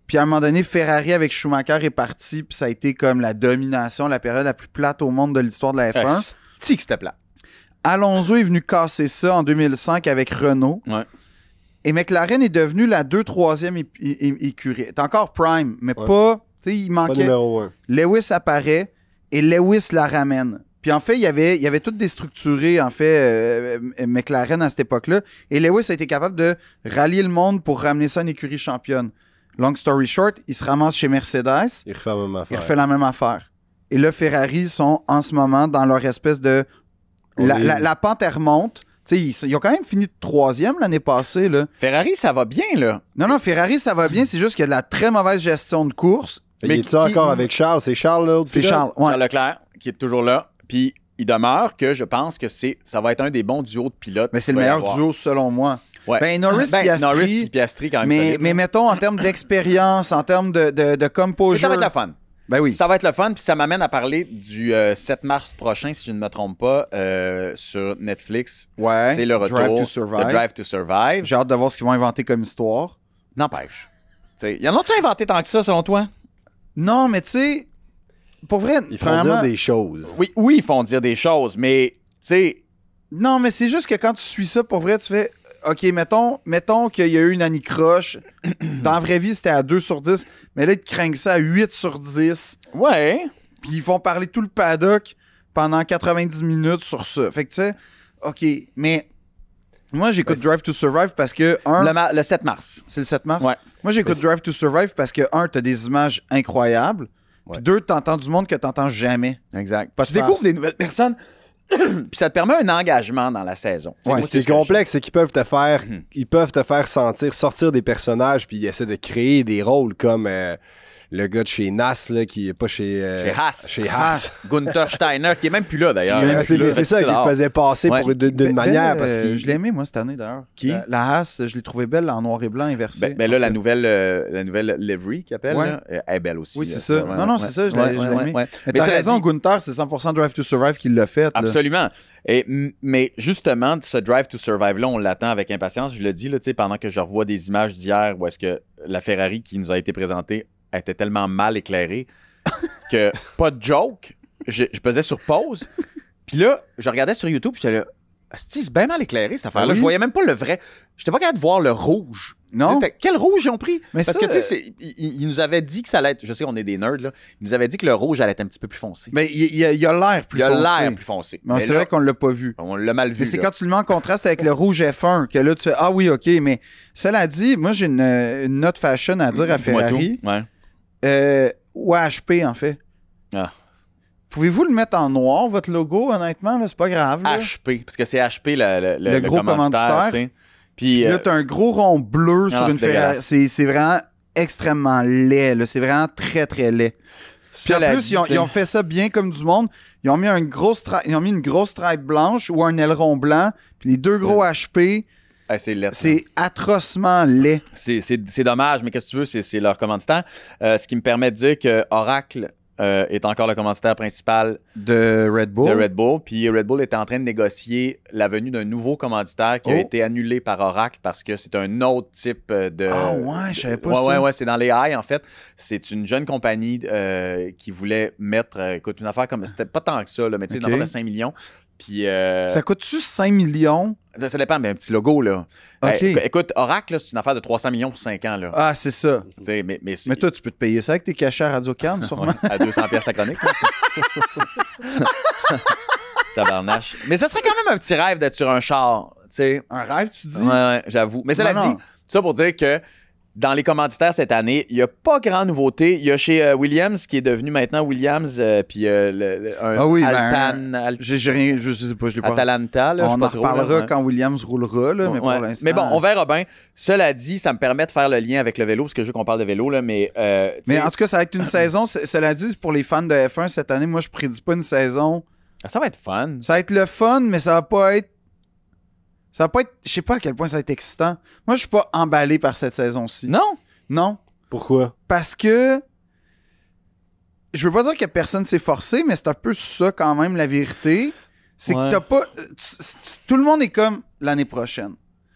puis à un moment donné, Ferrari avec Schumacher est parti, puis ça a été comme la domination, la période la plus plate au monde de l'histoire de la F1. C'est que c'était plat. Alonso est venu casser ça en 2005 avec Renault. Ouais. Et McLaren est devenu la 2-3e écurie. C'est encore prime, mais pas... Tu sais, il manquait... Pas numéro 1. Lewis apparaît et Lewis la ramène. Puis en fait, il y avait tout déstructuré, en fait, McLaren à cette époque-là. Et Lewis a été capable de rallier le monde pour ramener ça à une écurie championne. Long story short, il se ramasse chez Mercedes. Il refait la même affaire. Il refait la même affaire. Et là, Ferrari sont en ce moment dans leur espèce de... La pente, elle remonte. Ils ont quand même fini de 3e l'année passée. Là. Ferrari, ça va bien, là. Non, Ferrari, ça va bien. C'est juste qu'il y a de la très mauvaise gestion de course. Mais il est encore avec Charles? C'est Charles, là? C'est Charles, ouais. Charles Leclerc, qui est toujours là. Puis il demeure que je pense que ça va être un des bons duos de pilotes. Mais c'est le meilleur duo, selon moi. Ouais. Ben, Norris puis Piastri, quand même. Mais mettons, en termes d'expérience, en termes de composure... Ça va être le fun. Ben oui. Ça va être le fun, puis ça m'amène à parler du 7 mars prochain, si je ne me trompe pas, sur Netflix. Ouais. C'est le retour de Drive to Survive. J'ai hâte de voir ce qu'ils vont inventer comme histoire. N'empêche. Y en a-tu inventé tant que ça, selon toi? Non, mais tu sais, pour vrai... Ils font dire des choses. Oui, ils font dire des choses, mais, tu sais... Non, mais c'est juste que quand tu suis ça, pour vrai, tu fais... OK, mettons qu'il y a eu une anicroche. Dans la vraie vie, c'était à 2 sur 10. Mais là, ils te craignent ça à 8 sur 10. Ouais. Puis ils font parler tout le paddock pendant 90 minutes sur ça. Fait que tu sais, OK, mais moi, j'écoute Drive to Survive parce que, Le 7 mars. C'est le 7 mars? Ouais. Moi, j'écoute Drive to Survive parce que, t'as des images incroyables. Puis 2, t'entends du monde que t'entends jamais. Exact. Pas Tu découvres des nouvelles personnes. Puis ça te permet un engagement dans la saison. Ouais, ce qui est complexe, c'est qu'ils peuvent te faire, sortir des personnages, puis ils essaient de créer des rôles comme le gars de chez NAS, là, qui est pas chez Haas. Chez Haas. Gunther Steiner, qui est même plus là, d'ailleurs. C'est ça qu'il faisait passer d'une manière. Parce que je l'ai aimé, moi, cette année, d'ailleurs. Qui? La Haas, je l'ai trouvée belle en noir et blanc inversé. Ben là, la nouvelle livery qu'il appelle, Ouais. là, elle est belle aussi. Oui, là. c'est ça. Non, c'est ça, je l'ai aimé. Ouais. Mais t'as raison, Gunther, c'est 100% Drive to Survive qui l'a fait. Là. Absolument. Mais justement, ce Drive to Survive-là, on l'attend avec impatience. Je le dis, là, pendant que je revois des images d'hier où est-ce que la Ferrari qui nous a été présentée était tellement mal éclairée que, pas de joke, je pesais sur pause. Puis là, je regardais sur YouTube, j'étais là, c'est bien mal éclairé, cette affaire-là. Oui. Je voyais même pas le vrai. J'étais pas capable de voir le rouge. Non. Quel rouge ils ont pris? Mais parce ça, que, tu sais, ils nous avaient dit que ça allait être... Je sais qu'on est des nerds, là. Ils nous avaient dit que le rouge allait être un petit peu plus foncé. Mais il a l'air plus foncé. Il a l'air plus foncé. Mais c'est vrai qu'on l'a pas vu. On l'a mal vu. Mais c'est là. quand tu le mets en contraste avec le rouge F1 que là, tu fais « Ah oui, OK. » Mais cela dit, moi, j'ai une note fashion à dire à Ferrari. Ouais. Ou à HP, en fait. Ah. Pouvez-vous le mettre en noir, votre logo, honnêtement? Là, c'est pas grave. Là. HP, parce que c'est HP le gros commanditaire. tu sais. Puis là, t'as un gros rond bleu sur une Ferrari. C'est vraiment extrêmement laid. Là. C'est vraiment très, très laid. Puis en plus, ils ont fait ça bien comme du monde. Ils ont mis une grosse stripe blanche ou un aileron blanc. Puis les 2 gros HP... c'est atrocement laid. C'est dommage, mais qu'est-ce que tu veux, c'est leur commanditaire. Ce qui me permet de dire que Oracle est encore le commanditaire principal de Red Bull. Puis Red Bull était en train de négocier la venue d'un nouveau commanditaire qui a été annulé par Oracle parce que c'est un autre type de... Ah ouais, je savais pas ça. Ouais, c'est dans les high, en fait. C'est une jeune compagnie qui voulait mettre, écoute, une affaire comme... C'était pas tant que ça, là, mais tu sais, une affaire de 5 millions. Puis, ça coûte-tu 5 millions? Ça dépend, mais un petit logo, là. OK. Écoute, Oracle, là, c'est une affaire de 300 millions pour 5 ans, là. Ah, c'est ça. Mais toi, tu peux te payer ça avec tes cachets à Radio-Can, sûrement. À 200$ la chronique. Tabarnache. Mais ça serait quand même un petit rêve d'être sur un char, tu sais. Un rêve, tu dis? Ouais, j'avoue. Mais cela dit, tout ça pour dire que dans les commanditaires cette année, il n'y a pas grande nouveauté. Il y a chez Williams, qui est devenu maintenant Williams, puis j'ai rien, je sais pas, je l'ai pas. Atalanta, là, on en reparlera quand Williams roulera, là, mais pour l'instant... Mais bon, on verra bien. Cela dit, ça me permet de faire le lien avec le vélo, parce que je veux qu'on parle de vélo, là, mais... mais en tout cas, ça va être une saison. Cela dit, pour les fans de F1 cette année, moi, je prédis pas une saison. Ça va être fun. Ça va être le fun, mais ça va pas être... Je sais pas à quel point ça va être excitant. Moi, je suis pas emballé par cette saison-ci. Non? Non. Pourquoi? Parce que... Je veux pas dire que personne s'est forcé, mais c'est un peu ça quand même, la vérité. C'est que t'as pas... Tout le monde est comme l'année prochaine.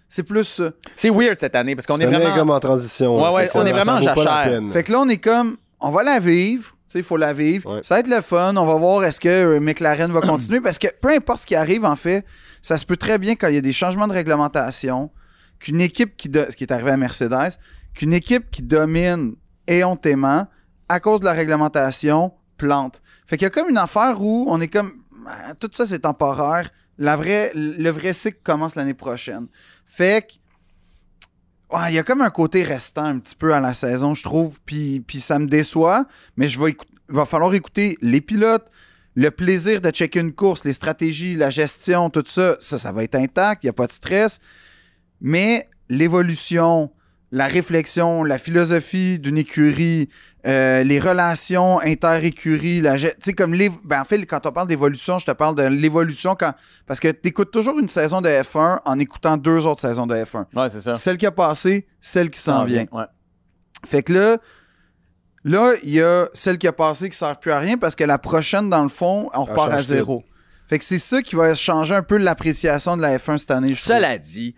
C'est plus ça. C'est weird cette année, parce qu'on est vraiment... comme en transition. Ouais, on est vraiment en jachère. Fait que là, on est comme... On va la vivre. Tu sais, il faut la vivre. Ouais. Ça va être le fun. On va voir est-ce que McLaren va continuer. Parce que peu importe ce qui arrive, en fait, ça se peut très bien quand il y a des changements de réglementation, qu'une équipe ce qui est arrivé à Mercedes, qu'une équipe qui domine éhontément, à cause de la réglementation, plante. Fait qu'il y a comme une affaire où on est comme... Tout ça, c'est temporaire. Le vrai cycle commence l'année prochaine. Fait que il y a comme un côté restant un petit peu à la saison, je trouve, puis ça me déçoit, mais il va falloir écouter les pilotes, le plaisir de checker une course, les stratégies, la gestion, tout ça, ça va être intact, il n'y a pas de stress, mais l'évolution, la réflexion, la philosophie d'une écurie, les relations inter-écuries, tu sais, comme en fait, quand on parle d'évolution, je te parle de l'évolution parce que tu écoutes toujours une saison de F1 en écoutant 2 autres saisons de F1. Ouais, c'est ça. Celle qui a passé, celle qui s'en vient. Ouais. Fait que là, il y a celle qui a passé qui sert plus à rien parce que la prochaine, dans le fond, on repart à 0. Fait que c'est ça qui va changer un peu l'appréciation de la F1 cette année, je trouve. Cela dit,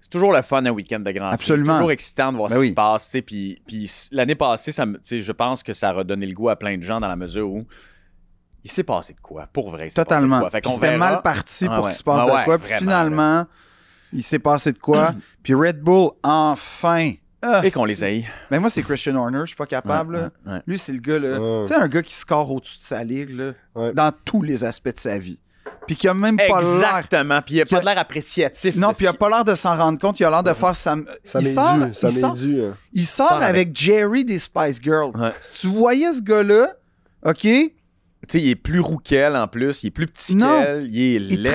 c'est toujours le fun un week-end de Grand Prix. Absolument. C'est toujours excitant de voir ce qui se passe. Puis l'année passée, je pense que ça a redonné le goût à plein de gens dans la mesure où il s'est passé de quoi, pour vrai. Totalement. Fait qu'on c'était verra. mal parti pour qu'il se passe de quoi. Puis vraiment, finalement, il s'est passé de quoi. Puis Red Bull, enfin... Et qu'on les haït. Mais moi, c'est Christian Horner, je suis pas capable. Là. Lui, c'est le gars, là. Tu sais, un gars qui score au-dessus de sa ligue, là, dans tous les aspects de sa vie. Puis qui a même pas l'air... Exactement. Puis il a pas l'air appréciatif. Non, puis il a pas l'air de s'en rendre compte. Il a l'air de faire sa... Il sort avec Jerry des Spice Girls. Ouais. Si tu voyais ce gars-là, OK... Tu sais, il est plus roux qu'elle en plus, il est plus petit qu'elle, il est laid.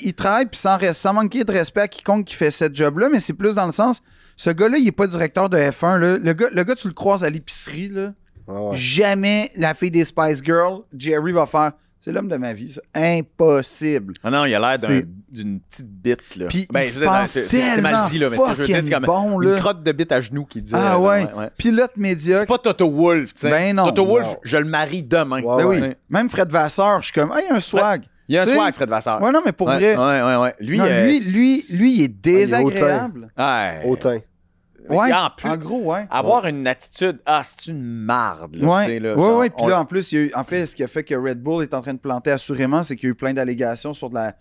Il travaille, puis sans manquer de respect à quiconque qui fait ce job-là, mais c'est plus dans le sens... Ce gars-là, il n'est pas directeur de F1. Là. Le gars, tu le croises à l'épicerie. Là. Jamais la fille des Spice Girls, Jerry, va faire « C'est l'homme de ma vie, ça. » Impossible. Ah non, il a l'air d'une petite bite. Là. Puis il se passe tellement mal dit, là, mais ce que je veux dire, c'est comme bon, une crotte de bite à genoux qui dit. Ah ouais. Pilote médiocre. C'est pas Toto Wolff, tu sais. Ben non. Toto Wolff, je le marie demain. Ben oui. Même Fred Vasseur, je suis comme « Ah, il y a un swag. » Il y a un swag, Fred Vasseur. Ouais, non, mais pour vrai. Ouais. Lui, il est désagréable. Hautain. Ouais, en gros, ouais. Avoir une attitude, c'est une marde. Là, ouais, là, ouais. Puis là, en plus, en fait, ce qui a fait que Red Bull est en train de planter assurément, c'est qu'il y a eu plein d'allégations sur de la...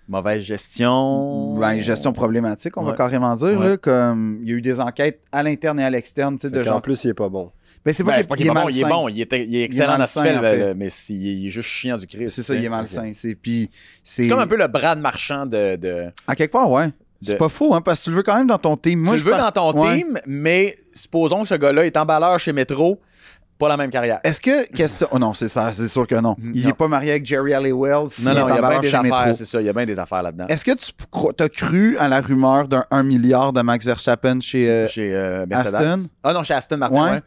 Mauvaise gestion. Ben, gestion problématique, on va carrément dire. Là, comme il y a eu des enquêtes à l'interne et à l'externe. En plus, il est pas bon. Ben, c'est pas qu'il est bon, malsain. il est bon, il est excellent dans ce qu'il fait, mais il est juste chiant du Christ. C'est ça, il est malsain. C'est comme un peu le Brad Marchand de... À quelque part, ouais. C'est pas faux, hein, parce que tu le veux quand même dans ton team. Moi, tu le veux dans ton team, mais supposons que ce gars-là est emballeur chez Metro, pas la même carrière. Est-ce que... Oh non, c'est ça, c'est sûr que non. Il n'est pas marié avec Jerry Halliwell. Non, il y a bien des affaires, c'est ça, il y a bien des affaires là-dedans. Est-ce que tu as cru à la rumeur d'un 1 milliard de Max Verstappen chez Aston? Ah non, chez Aston Martin, ouais.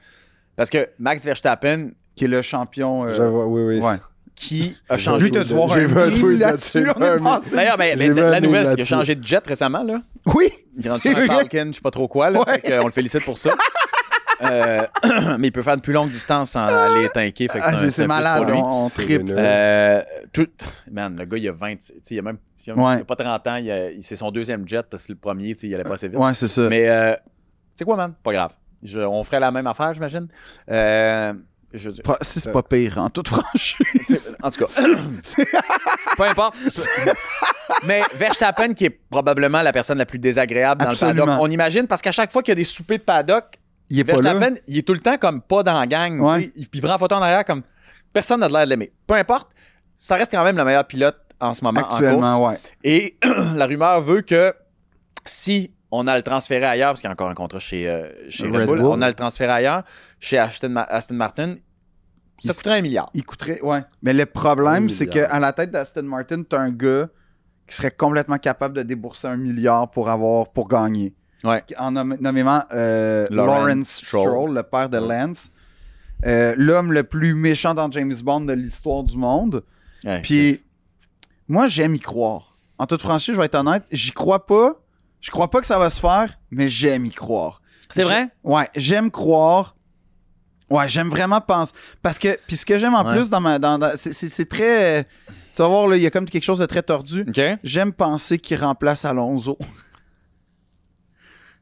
Parce que Max Verstappen... Qui est le champion... Oui. Ouais. Qui a changé lui, j'ai vu un tweet là-dessus. D'ailleurs, la nouvelle, c'est qu'il a changé de jet récemment, là. Oui, il est rendu sur un Falcon, je sais pas trop quoi, là. Ouais. On le félicite pour ça. Mais il peut faire de plus longues distances sans aller tanker. C'est malade, on triple. Man, le gars, il a 20... Il a pas 30 ans, c'est son deuxième jet parce que le premier, il allait pas assez vite. Ouais, c'est ça. Mais, tu sais quoi, man? Pas grave. On ferait la même affaire, j'imagine. Si c'est pas pire, en toute franchise. En tout cas, peu importe. Mais Verstappen, qui est probablement la personne la plus désagréable dans le paddock, on imagine, parce qu'à chaque fois qu'il y a des soupers de paddock, Verstappen, il est tout le temps comme pas dans la gang. Ouais. Il prend en photo en arrière comme personne n'a de l'air de l'aimer. Peu importe, ça reste quand même le meilleur pilote en ce moment actuellement, en course. Ouais. Et la rumeur veut que si on a le transféré ailleurs, parce qu'il y a encore un contrat chez Red Bull, on a le transféré ailleurs, chez Aston Martin, ça coûterait 1 milliard. Il coûterait, ouais. Mais le problème, c'est qu'à la tête d'Aston Martin, t'as un gars qui serait complètement capable de débourser 1 milliard pour gagner. Ouais. Nommément Lawrence Stroll, le père de Lance. L'homme le plus méchant dans James Bond de l'histoire du monde. Ouais, puis, moi, j'aime y croire. En toute franchise, je vais être honnête, j'y crois pas. Je crois pas que ça va se faire, mais j'aime y croire. C'est vrai? Ouais, j'aime croire. Ouais, j'aime vraiment penser. Parce que, puis ce que j'aime en plus c'est très. Tu vas voir, là, il y a comme quelque chose de très tordu. Okay. J'aime penser qu'il remplace Alonso.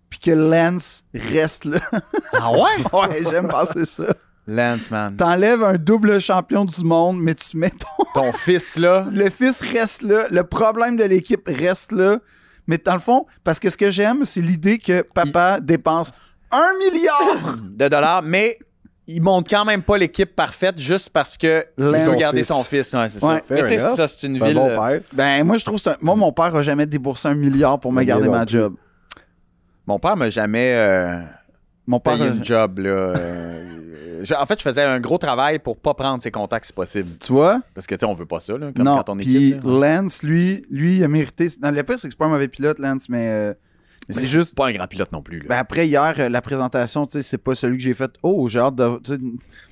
Puis que Lance reste là. Ah ouais? Ouais, j'aime penser ça. Lance, man. T'enlèves un double champion du monde, mais tu mets ton fils là. Le fils reste là. Le problème de l'équipe reste là. Mais dans le fond, parce que ce que j'aime, c'est l'idée que papa dépense 1 milliard de dollars, mais il monte quand même pas l'équipe parfaite juste parce que il veut garder son fils. Ouais, c'est ça. Mais tu sais, ça, c'est une ville. Bon père. Ben, moi, je trouve que moi, mon père a jamais déboursé 1 milliard pour me garder ma job. Mon père m'a jamais payé une job, là. En fait, je faisais un gros travail pour pas prendre ses contacts si possible. Tu vois? Parce que, tu sais, on veut pas ça, là, comme non, quand on est puis équipe. Là. Lance, lui, il a mérité... Non, le pire, c'est que c'est pas un mauvais pilote, Lance, mais... Mais c'est juste... pas un grand pilote non plus. Là. Ben après, hier, la présentation, tu sais, c'est pas celui que j'ai fait. Oh, j'ai hâte de...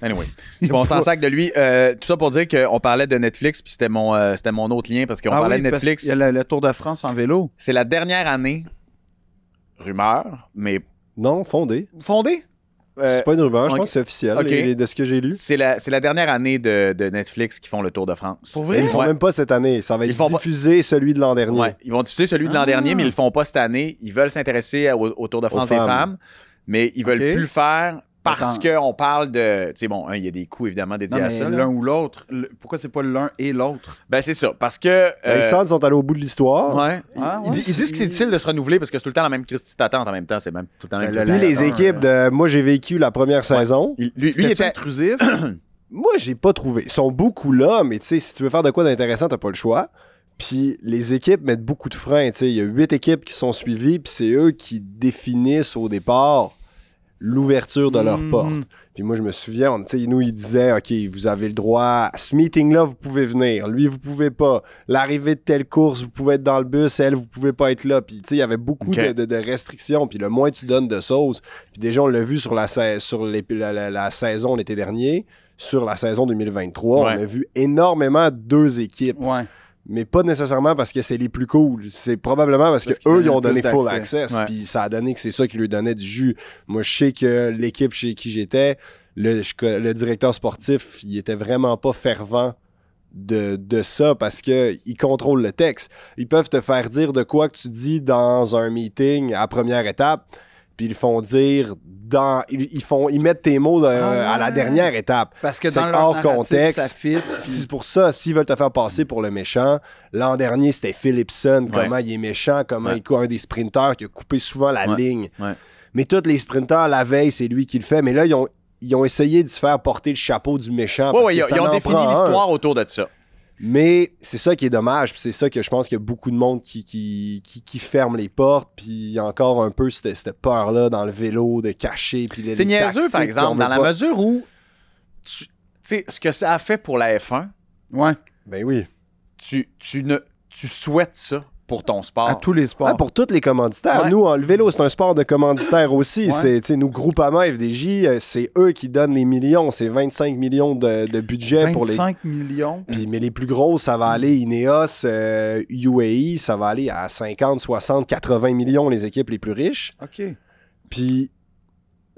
Anyway, on s'en sac de lui. Tout ça pour dire qu'on parlait de Netflix, puis c'était mon autre lien, parce qu'on parlait de Netflix. Il y a le Tour de France en vélo. C'est la dernière année, rumeur, mais... Non, fondé. Fondée? C'est pas une rumeur, je pense que c'est officiel, de ce que j'ai lu. C'est la dernière année de Netflix qui font le Tour de France. Pour vrai? Ils font même pas cette année. Ça va être diffusé celui de l'an dernier. Ouais, ils vont diffuser celui de l'an dernier, mais ils le font pas cette année. Ils veulent s'intéresser au Tour de France des femmes, mais ils veulent plus le faire parce qu'on parle de... Tu sais, bon, il y a des coûts évidemment dédiés à ça. L'un ou l'autre. Pourquoi c'est pas l'un et l'autre? Ben c'est ça, parce que... Les Suns sont allés au bout de l'histoire. Ouais. Ils disent que c'est difficile de se renouveler parce que c'est tout le temps la même Christie d'attente en même temps. C'est même tout le temps la même Puis les équipes de... Moi, j'ai vécu la première saison. Lui il était intrusif. Moi, j'ai pas trouvé. Ils sont beaucoup là, mais tu sais, si tu veux faire de quoi d'intéressant, t'as pas le choix. Puis les équipes mettent beaucoup de freins. Il y a 8 équipes qui sont suivies, puis c'est eux qui définissent au départ l'ouverture de leur porte. Puis moi, je me souviens, nous, ils disaient, OK, vous avez le droit, à ce meeting-là, vous pouvez venir. Lui, vous pouvez pas. L'arrivée de telle course, vous pouvez être dans le bus. Elle, vous pouvez pas être là. Puis, il y avait beaucoup de restrictions. Puis le moins tu donnes de sauce. Puis déjà, on l'a vu sur la saison l'été dernier. Sur la saison 2023, on a vu énormément 2 équipes. Ouais. Mais pas nécessairement parce que c'est les plus cool. C'est probablement parce qu'eux, ils ont donné full access. Puis ça a donné que c'est ça qui lui donnait du jus. Moi, je sais que l'équipe chez qui j'étais, le directeur sportif, il était vraiment pas fervent de ça parce qu'ils contrôlent le texte. Ils peuvent te faire dire de quoi que tu dis dans un meeting à première étape, puis ils font dire ils mettent tes mots à la dernière étape. Parce que dans leur hors contexte, ça fit. C'est pour ça, s'ils veulent te faire passer pour le méchant, l'an dernier, c'était Philipson, comment il est méchant, comment il est un des sprinteurs qui a coupé souvent la ligne. Ouais. Mais tous les sprinteurs, la veille, c'est lui qui le fait. Mais là, ils ont essayé de se faire porter le chapeau du méchant. Ils ont défini l'histoire autour de ça. Mais c'est ça qui est dommage, puis c'est ça que je pense qu'il y a beaucoup de monde qui ferme les portes, puis il y a encore un peu cette peur-là dans le vélo de cacher. C'est niaiseux, par exemple, dans la mesure où, tu sais, ce que ça a fait pour la F1, ben oui. Tu souhaites ça pour ton sport. À tous les sports. Pour tous les commanditaires. Ouais. Nous, le vélo, c'est un sport de commanditaires aussi. Nous, Groupama, FDJ, c'est eux qui donnent les millions. C'est 25 millions de budget pour les... 25 millions? Mais les plus grosses, ça va aller Ineos, UAE, ça va aller à 50, 60, 80 millions, les équipes les plus riches. OK. Puis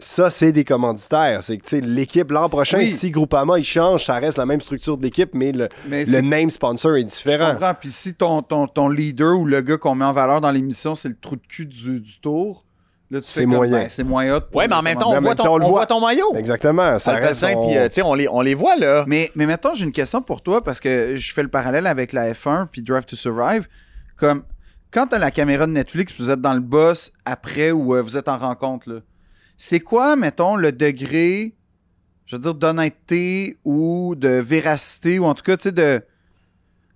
ça, c'est des commanditaires. C'est que l'équipe, l'an prochain, si Groupama, il change, ça reste la même structure de l'équipe, mais le name sponsor est différent. Je comprends. Puis si ton leader ou le gars qu'on met en valeur dans l'émission, c'est le trou de cul du tour, là, tu c'est moyen. C'est moins hot. Oui, mais en même temps, on voit ton maillot. Exactement. Ça reste puis on les voit, là. Mais maintenant, j'ai une question pour toi, parce que je fais le parallèle avec la F1 puis Drive to Survive. Comme, quand tu as la caméra de Netflix, vous êtes dans le boss après ou vous êtes en rencontre, là, c'est quoi, mettons, le degré, je veux dire, d'honnêteté ou de véracité, ou en tout cas, tu sais,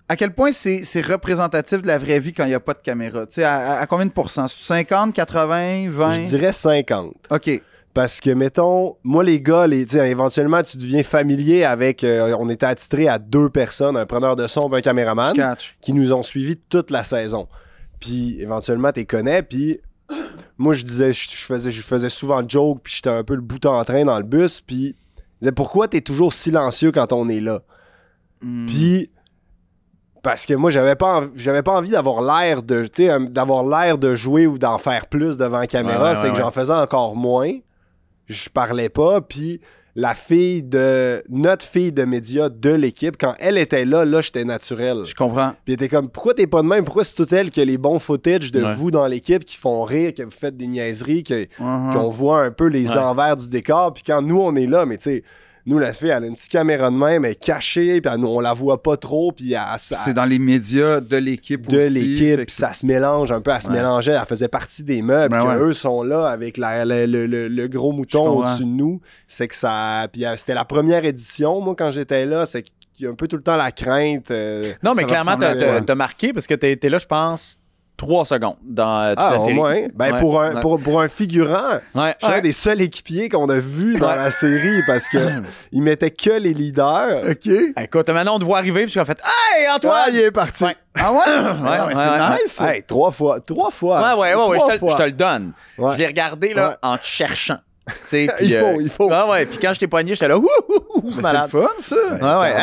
à quel point c'est représentatif de la vraie vie quand il n'y a pas de caméra? Tu sais, à combien de pourcents? 50, 80, 20? Je dirais 50. OK. Parce que, mettons, moi, les gars, éventuellement, tu deviens familier avec... on était attitrés à 2 personnes, un preneur de son et un caméraman, qui nous ont suivis toute la saison. Puis, éventuellement, tu les connais, puis... Moi, je disais, je faisais souvent joke, puis j'étais un peu le bout en train dans le bus, puis je disais, pourquoi t'es toujours silencieux quand on est là? Puis, parce que moi, j'avais pas envie d'avoir l'air de jouer ou d'en faire plus devant la caméra, que j'en faisais encore moins. Je parlais pas, puis notre fille de média de l'équipe, quand elle était là, j'étais naturel. Je comprends. Puis elle était comme, pourquoi t'es pas de même? Pourquoi c'est tout elle qui a les bons footage de vous dans l'équipe qui font rire, que vous faites des niaiseries, qu'on voit un peu les envers du décor? Puis quand nous, on est là, mais tu sais, nous, la fille, elle a une petite caméra de même, elle est cachée, puis on la voit pas trop, puis c'est dans les médias de l'équipe aussi. De l'équipe, puis ça se mélange un peu, elle se mélangeait, elle faisait partie des meubles, puis eux sont là avec le gros mouton au-dessus de nous. C'est que ça... Puis c'était la première édition, moi, quand j'étais là, c'est qu'il y a un peu tout le temps la crainte. Non, mais clairement, t'as marqué, parce que t'as été là, je pense... 3 secondes dans toute la au série. moins. Ben, Ouais. pour un figurant, Ouais. je suis un des seuls équipiers qu'on a vu dans la série parce que il mettait que les leaders. OK. Écoute, maintenant, on te voit arriver, puis on fait « Hey, Antoine! Ah, il est parti. Ouais. Ah ouais? Ah, mais c'est nice. Hey, 3 fois. 3 fois. Ouais, je te le donne. Ouais. Je l'ai regardé là, Ouais. en te cherchant. Tu sais, puis, Il faut. Ouais, puis quand je t'ai pogné, j'étais là, ouh, Mais c'est le malade. fun, ça.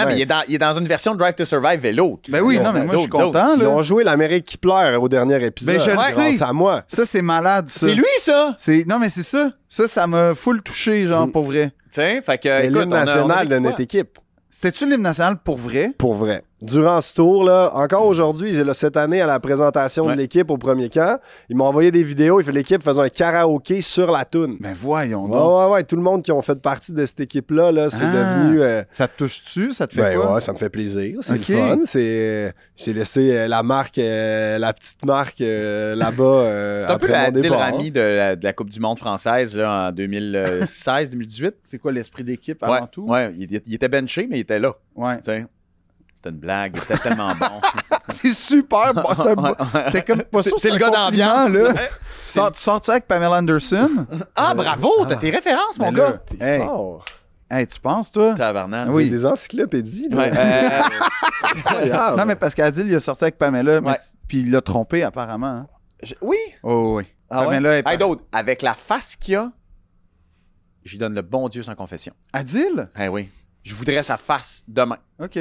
Mais il est dans une version de Drive to Survive vélo. Ben oui, non, mais moi, je suis content, Ils là. ont joué l'Amérique qui pleure au dernier épisode. Ben, je le grâce sais. à moi. Ça, c'est malade, ça. C'est lui, ça! Non, mais c'est ça. Ça m'a full touché, genre, pour vrai. Tu sais, fait que. C'est écoute, l'hymne on a national de vécu notre quoi? équipe. C'était-tu l'hymne national pour vrai? Pour vrai. Durant ce tour, là, encore aujourd'hui, là, cette année, à la présentation Ouais. de l'équipe au premier camp, ils m'ont envoyé des vidéos. L'équipe faisait un karaoké sur la toune. Ben voyons donc. Ouais. Tout le monde qui ont fait partie de cette équipe-là, là, c'est Ah. devenu... Ça te touche-tu? Ça te fait Ben quoi? ouais, ça me fait plaisir. C'est Ok. le fun. J'ai laissé la marque, la petite marque là-bas. C'est un peu après la mon Adil départ. Rami de la Coupe du Monde française là, en 2016-2018. C'est quoi l'esprit d'équipe avant tout? Ouais, il était benché, mais il était là. Ouais. Tu sais. C'était une blague, il était tellement bon. C'est super bon. T'es comme pas sûr. C'est le un gars compliment, d'ambiance. là. Tu sors-tu avec Pamela Anderson? Ah, bravo, t'as tes références, mon Mais là, gars. Hey, Oh, hey, tu penses, toi? Tabarnak. Oui. c'est des encyclopédies. Là. Ouais, Incroyable. Non, mais parce qu'Adil, il a sorti avec Pamela, mais Ouais. puis il l'a trompé, apparemment. Hein. oui. Oh, oui. Ah ouais? Pamela est Hey, d'autres, avec la face qu'il a, j'y donne le bon Dieu sans confession. Adil? Eh oui. Je voudrais sa face demain. OK.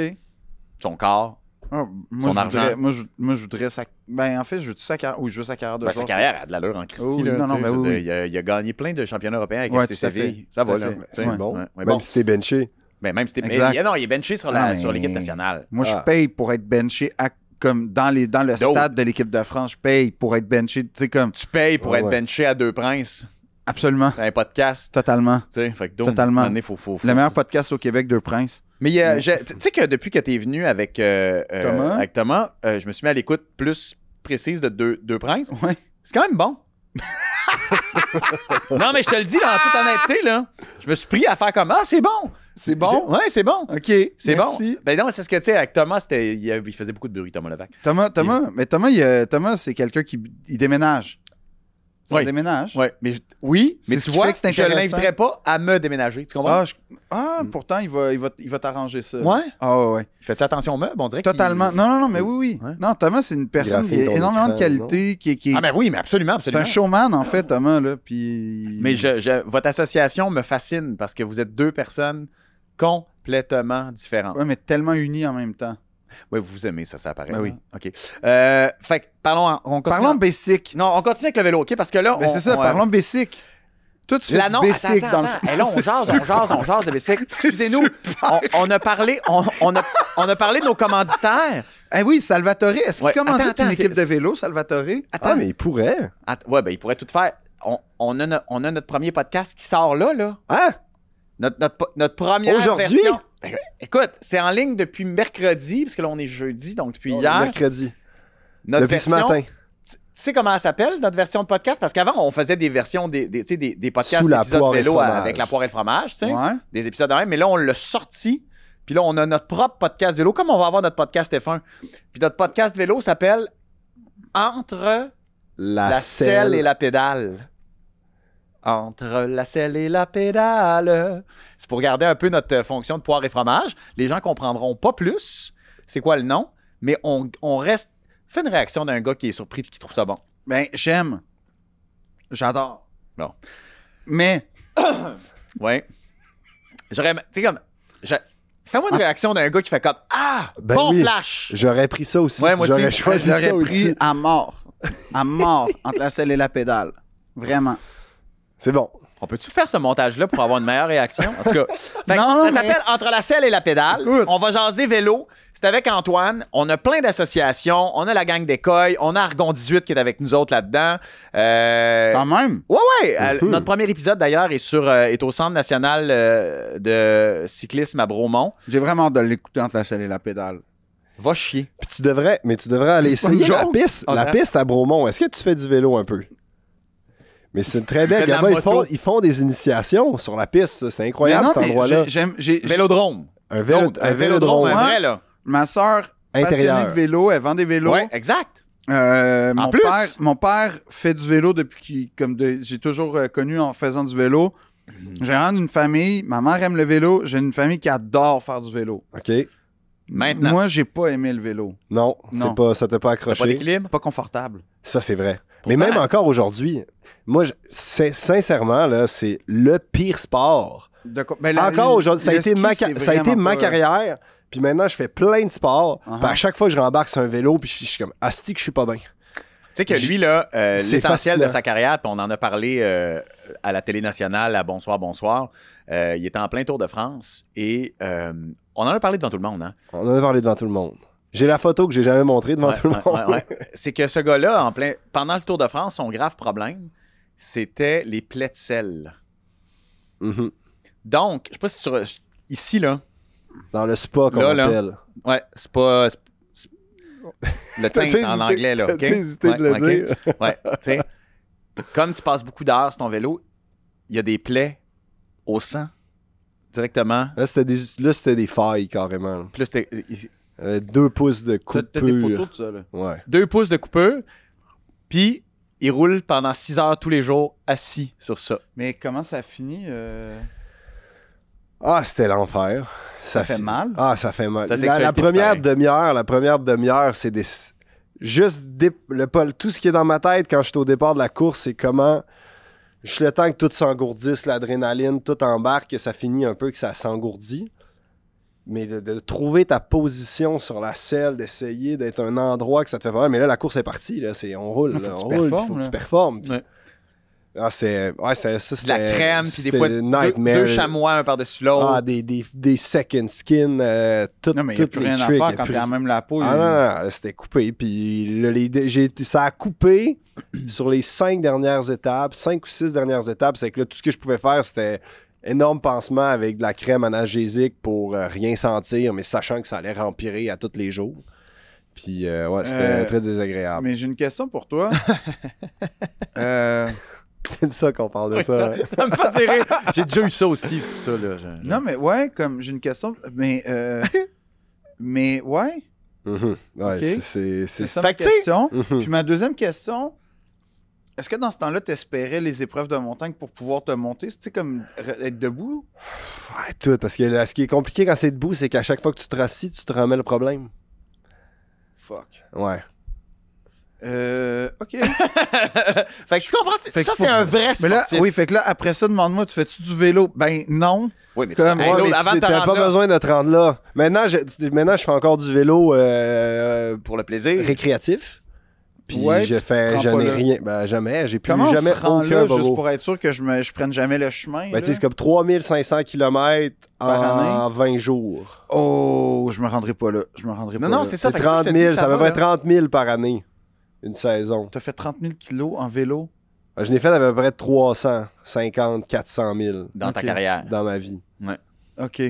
Son corps. Ah, Son je argent. voudrais, moi, je voudrais sa... Ben, en fait, je veux sa carrière... Oui, je veux sa carrière de Ben, sa joueur. carrière a de l'allure en Christie. Oh oui, là, non, tu non, sais, ben je veux oui, dire, il a gagné plein de championnats européens avec Ouais, FC tout à fait. Séville. Ça Tout va, à là. fait. Tu sais, C'est bon. ouais, ouais, Même bon. si t'es benché. Ben, même si t'es. Exact. Non, il est benché sur Ah, sur mais- l'équipe nationale. Moi, je Ah. paye pour être benché comme dans le D'autres. stade de l'équipe de France. Je paye pour être benché. Tu sais, comme... Tu payes pour Ouais, être ouais. benché à Deux Princes Absolument. dans un podcast. Totalement. Tu sais, fait que Totalement. à un moment donné, faut- Le meilleur podcast au Québec, Deux Princes. Mais tu sais que depuis que t'es venu avec Thomas, je me suis mis à l'écoute plus précise de Deux Princes. Ouais. C'est quand même bon. Non, mais je te le dis dans toute honnêteté, là. Je me suis pris à faire comme Ah, c'est bon. C'est bon? Ouais, c'est bon. OK. C'est Merci. bon. Ben non, c'est ce que tu sais, avec Thomas, il faisait beaucoup de bruit, Thomas Levac. Thomas, Thomas, c'est quelqu'un qui il déménage. Ça Oui. déménage. Ouais, mais oui, C'est mais ce tu qui vois, fait que c'est je intéressant. l'inviterais pas à me déménager. Tu comprends? Pourtant, il va t'arranger ça. Ouais. Ah ouais. Fais-tu attention aux meubles? On dirait Totalement. Non, mais oui. Ouais. Non, Thomas, c'est une personne qui Graphine a ton énormément de écran, qualité. Qui est... Ah, ben oui, mais absolument, c'est absolument. un showman, en fait, Thomas. Là, puis... Mais votre association me fascine parce que vous êtes deux personnes complètement différentes. Ouais, mais tellement unis en même temps. Oui, vous vous aimez, ça apparaît. Ben oui. hein? OK. Fait que, on continue. Parlons basic. Non, on continue avec le vélo, OK? Parce que là, Ben, c'est ça, parlons basic. Toi, tu fais du L'annonce, basic dans le attends. fond. Hey, là, on jase de basic. Excusez-nous. On a parlé de nos commanditaires. Eh oui, Salvatore, est-ce Ouais, qu'il commandite attends, une équipe c'est- de vélo, Salvatore? Attends. Ah, mais il pourrait. Ouais, ben, il pourrait tout faire. On a notre premier podcast qui sort là. Hein? Notre première Aujourd'hui? version. Ben, écoute, c'est en ligne depuis mercredi, parce que là, on est jeudi, donc depuis hier. Mercredi. Notre Depuis ce version, matin. Tu sais comment elle s'appelle, notre version de podcast? Parce qu'avant, on faisait des versions, des podcasts Sous la épisodes poire et vélo fromage. avec la poire et le fromage, tu sais. Ouais. Des épisodes de même. Mais là, on l'a sorti. Puis là, on a notre propre podcast vélo, comme on va avoir notre podcast F1. Puis notre podcast vélo s'appelle Entre la selle et la pédale. Entre la selle et la pédale. C'est pour garder un peu notre fonction de poire et fromage. Les gens comprendront pas plus c'est quoi le nom, mais on reste... Fais une réaction d'un gars qui est surpris et qui trouve ça bon. Ben, j'aime. J'adore. Bon. Mais, Ouais. J'aurais... Tu sais, comme... Fais-moi une réaction d'un gars qui fait comme Ah! Ben bon oui. flash! J'aurais pris ça aussi. Ouais, moi aussi. J'aurais choisi j'aurais ça pris aussi. à mort. À mort entre la selle et la pédale. Vraiment. C'est bon. On peut-tu faire ce montage-là pour avoir une meilleure réaction? En tout cas, fait que Non, ça mais- s'appelle Entre la selle et la pédale. Écoute. On va jaser vélo. C'est avec Antoine. On a plein d'associations. On a la gang d'Écoille. On a Argon 18 qui est avec nous autres là-dedans. Quand même. Ouais. Notre premier épisode, d'ailleurs, est au Centre national de cyclisme à Bromont. J'ai vraiment hâte de l'écouter entre la selle et la pédale. Va chier. Puis tu devrais aller C'est pas essayer une la joke. piste. Ah, La ouais. piste à Bromont. Est-ce que tu fais du vélo un peu? Mais c'est une très fais belle. de la Là-bas, moto. ils font des initiations sur la piste. C'est Mais incroyable non, cet mais endroit-là. Vélodrome. Un Un vélodrome, un Ouais. vrai, là. Ma soeur, passionnée Intérieur. de vélo, elle vend des vélos. Ouais, exact. Mon père fait du vélo depuis j'ai toujours connu en faisant du vélo. J'ai une famille, ma mère aime le vélo, j'ai une famille qui adore faire du vélo. OK. Maintenant. Moi, j'ai pas aimé le vélo. Non. Ça t'a pas T'as accroché. pas d'équilibre? Pas confortable. Ça, c'est vrai. Pourtant, Mais même encore aujourd'hui, moi, sincèrement, là, c'est le pire sport. Encore aujourd'hui, ça a été ma carrière. Puis maintenant, je fais plein de sports. Puis à chaque fois que je rembarque sur un vélo, puis je suis comme, asti que je suis pas bien. Tu sais que lui, là, l'essentiel fascinant. de sa carrière, puis on en a parlé à la télé nationale, à Bonsoir, Bonsoir, il était en plein Tour de France et on en a parlé devant tout le monde. Hein? On en a parlé devant tout le monde. J'ai la photo que j'ai jamais montrée devant tout le monde. Ouais. C'est que ce gars-là, pendant le Tour de France, son grave problème, c'était les plaies de sel. Mm-hmm. Donc, je sais pas si ici, là. Dans le spa qu'on appelle. Ouais, c'est pas... Le teint en anglais, là. T'as hésité de le dire. Ouais, tu sais, comme tu passes beaucoup d'heures sur ton vélo, il y a des plaies au sang directement. Là, c'était des failles, carrément. Plus 2 pouces de coupure. T'as des photos de ça, là. Ouais. 2 pouces de coupure, puis il roule pendant 6 heures tous les jours assis sur ça. Mais comment ça finit? Ah, c'était l'enfer. Ça fait mal? Ah, ça fait mal. Ça, La première demi-heure, c'est des... tout ce qui est dans ma tête quand je suis au départ de la course, c'est comment... Je suis le temps que tout s'engourdisse, l'adrénaline, tout embarque, que ça finit un peu, que ça s'engourdit. Mais de trouver ta position sur la selle, d'essayer d'être un endroit que ça te fait mal. Mais là, la course est partie. Là, on roule. Il faut que tu performes. Ouais. Ah, c'était de la crème, puis des fois deux chamois un par-dessus l'autre. Ah, des second skin, non, mais il n'y a plus rien à faire quand t'as même la peau. Non, c'était coupé. Puis ça a coupé sur les 5 dernières étapes, 5 ou 6 dernières étapes. C'est que là, tout ce que je pouvais faire, c'était énorme pansement avec de la crème analgésique pour rien sentir, mais sachant que ça allait empirer à tous les jours. Puis, c'était très désagréable. Mais j'ai une question pour toi. T'aimes ça qu'on parle de ça? Ça me fait rire. J'ai déjà eu ça aussi, c'est ça. Là. Non, mais ouais, comme j'ai une question, mais ouais. Mm-hmm. Ouais, okay. C'est ça ma question. Mm-hmm. Puis ma deuxième question, est-ce que dans ce temps-là, tu espérais les épreuves de montagne pour pouvoir te monter? C'est comme être debout? Ouais, tout. Parce que là, ce qui est compliqué quand c'est debout, c'est qu'à chaque fois que tu te rassis, tu te remets le problème. Fuck. Ouais. OK. Fait que tu comprends? Ça, c'est un vrai sportif. Mais là, oui, fait que là, après ça, demande-moi, tu fais-tu du vélo? Ben non. Oui, mais comme, tu t'as pas besoin de te rendre là. Maintenant, je fais encore du vélo pour le plaisir. Récréatif. Puis ouais, je n'ai rien. Ben jamais. J'ai plus Comment jamais on se rend aucun là, vélo. juste pour être sûr que je prenne jamais le chemin? Ben, c'est comme 3500 km en année? 20 jours. Oh, je me rendrai pas là. Non, c'est ça. C'est 30 000. Ça va être 30 000 par année. Une saison. T'as fait 30 000 kilos en vélo? Je n'ai fait à peu près 350, 400 000. Dans ta carrière. Dans ma vie. Ouais. OK.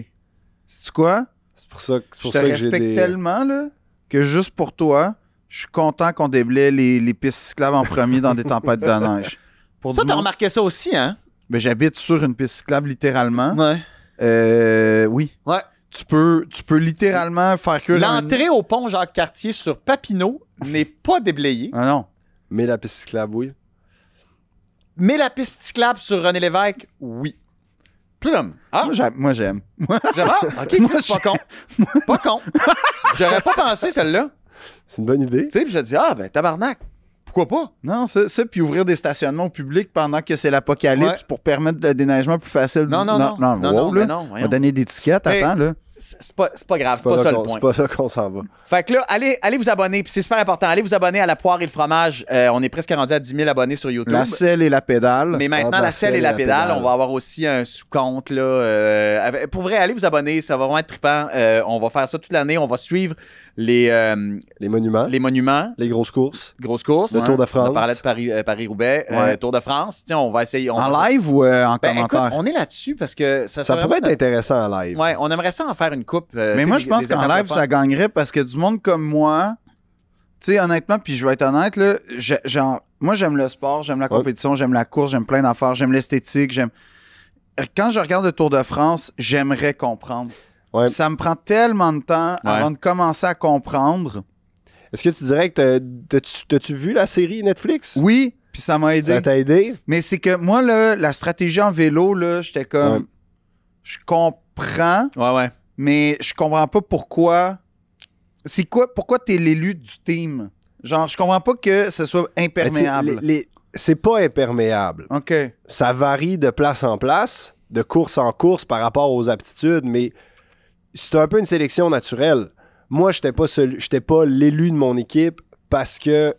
Sais-tu quoi? C'est pour ça que je te respecte tellement, là, que juste pour toi, je suis content qu'on déblaye les pistes cyclables en premier dans des tempêtes de neige. Pour ça, t'as remarqué ça aussi, hein? Ben, j'habite sur une piste cyclable, littéralement. Ouais. Oui. Ouais. Tu peux littéralement faire que... L'entrée au pont Jacques-Cartier sur Papineau n'est pas déblayée. Ah non. Mais la piste cyclable, oui. Mais la piste cyclable sur René Lévesque, oui. Plum. Ah. Moi, j'aime. J'aime. OK, c'est pas con. Pas con. J'aurais pas pensé celle-là. C'est une bonne idée. Tu sais, puis je dis, ben, tabarnak. Pourquoi pas? Non, ça, puis ouvrir des stationnements au public pendant que c'est l'apocalypse pour permettre le déneigement plus facile. Non, on va donner des tickets, attends, là. C'est pas grave, c'est pas ça le point. C'est pas ça qu'on s'en va. Fait que là, allez vous abonner, puis c'est super important, allez vous abonner à La Poire et le fromage. On est presque rendu à 10 000 abonnés sur YouTube. La selle et la pédale. Mais maintenant, la selle et la pédale, on va avoir aussi un sous-compte, là. Pour vrai, allez vous abonner, ça va vraiment être trippant. On va faire ça toute l'année, on va suivre les monuments. Les monuments. Les grosses courses. Grosses courses. Le Tour de France. On parlait de Paris-Roubaix. Tour de France. Tiens, on va essayer. En live ou en commentaire? Écoute, on est là-dessus parce que ça pourrait être intéressant en live. Ouais, on aimerait ça en faire une coupe. Mais moi, je pense qu'en live, ça gagnerait parce que du monde comme moi, tu sais, honnêtement, puis je vais être honnête, là, moi, j'aime le sport, j'aime la compétition, j'aime la course, j'aime plein d'affaires, j'aime l'esthétique, Quand je regarde le Tour de France, j'aimerais comprendre. Ouais. Ça me prend tellement de temps avant de commencer à comprendre. Est-ce que tu dirais que t'as-tu vu la série Netflix? Oui, puis ça m'a aidé. Ça t'a aidé? Mais c'est que moi, là, la stratégie en vélo, là, j'étais comme... Ouais. Je comprends, Ouais. mais je comprends pas pourquoi... Pourquoi t'es l'élu du team? Genre, je comprends pas que ce soit imperméable. C'est pas imperméable. OK. Ça varie de place en place, de course en course par rapport aux aptitudes, mais c'est un peu une sélection naturelle. Moi, j'étais pas l'élu de mon équipe parce que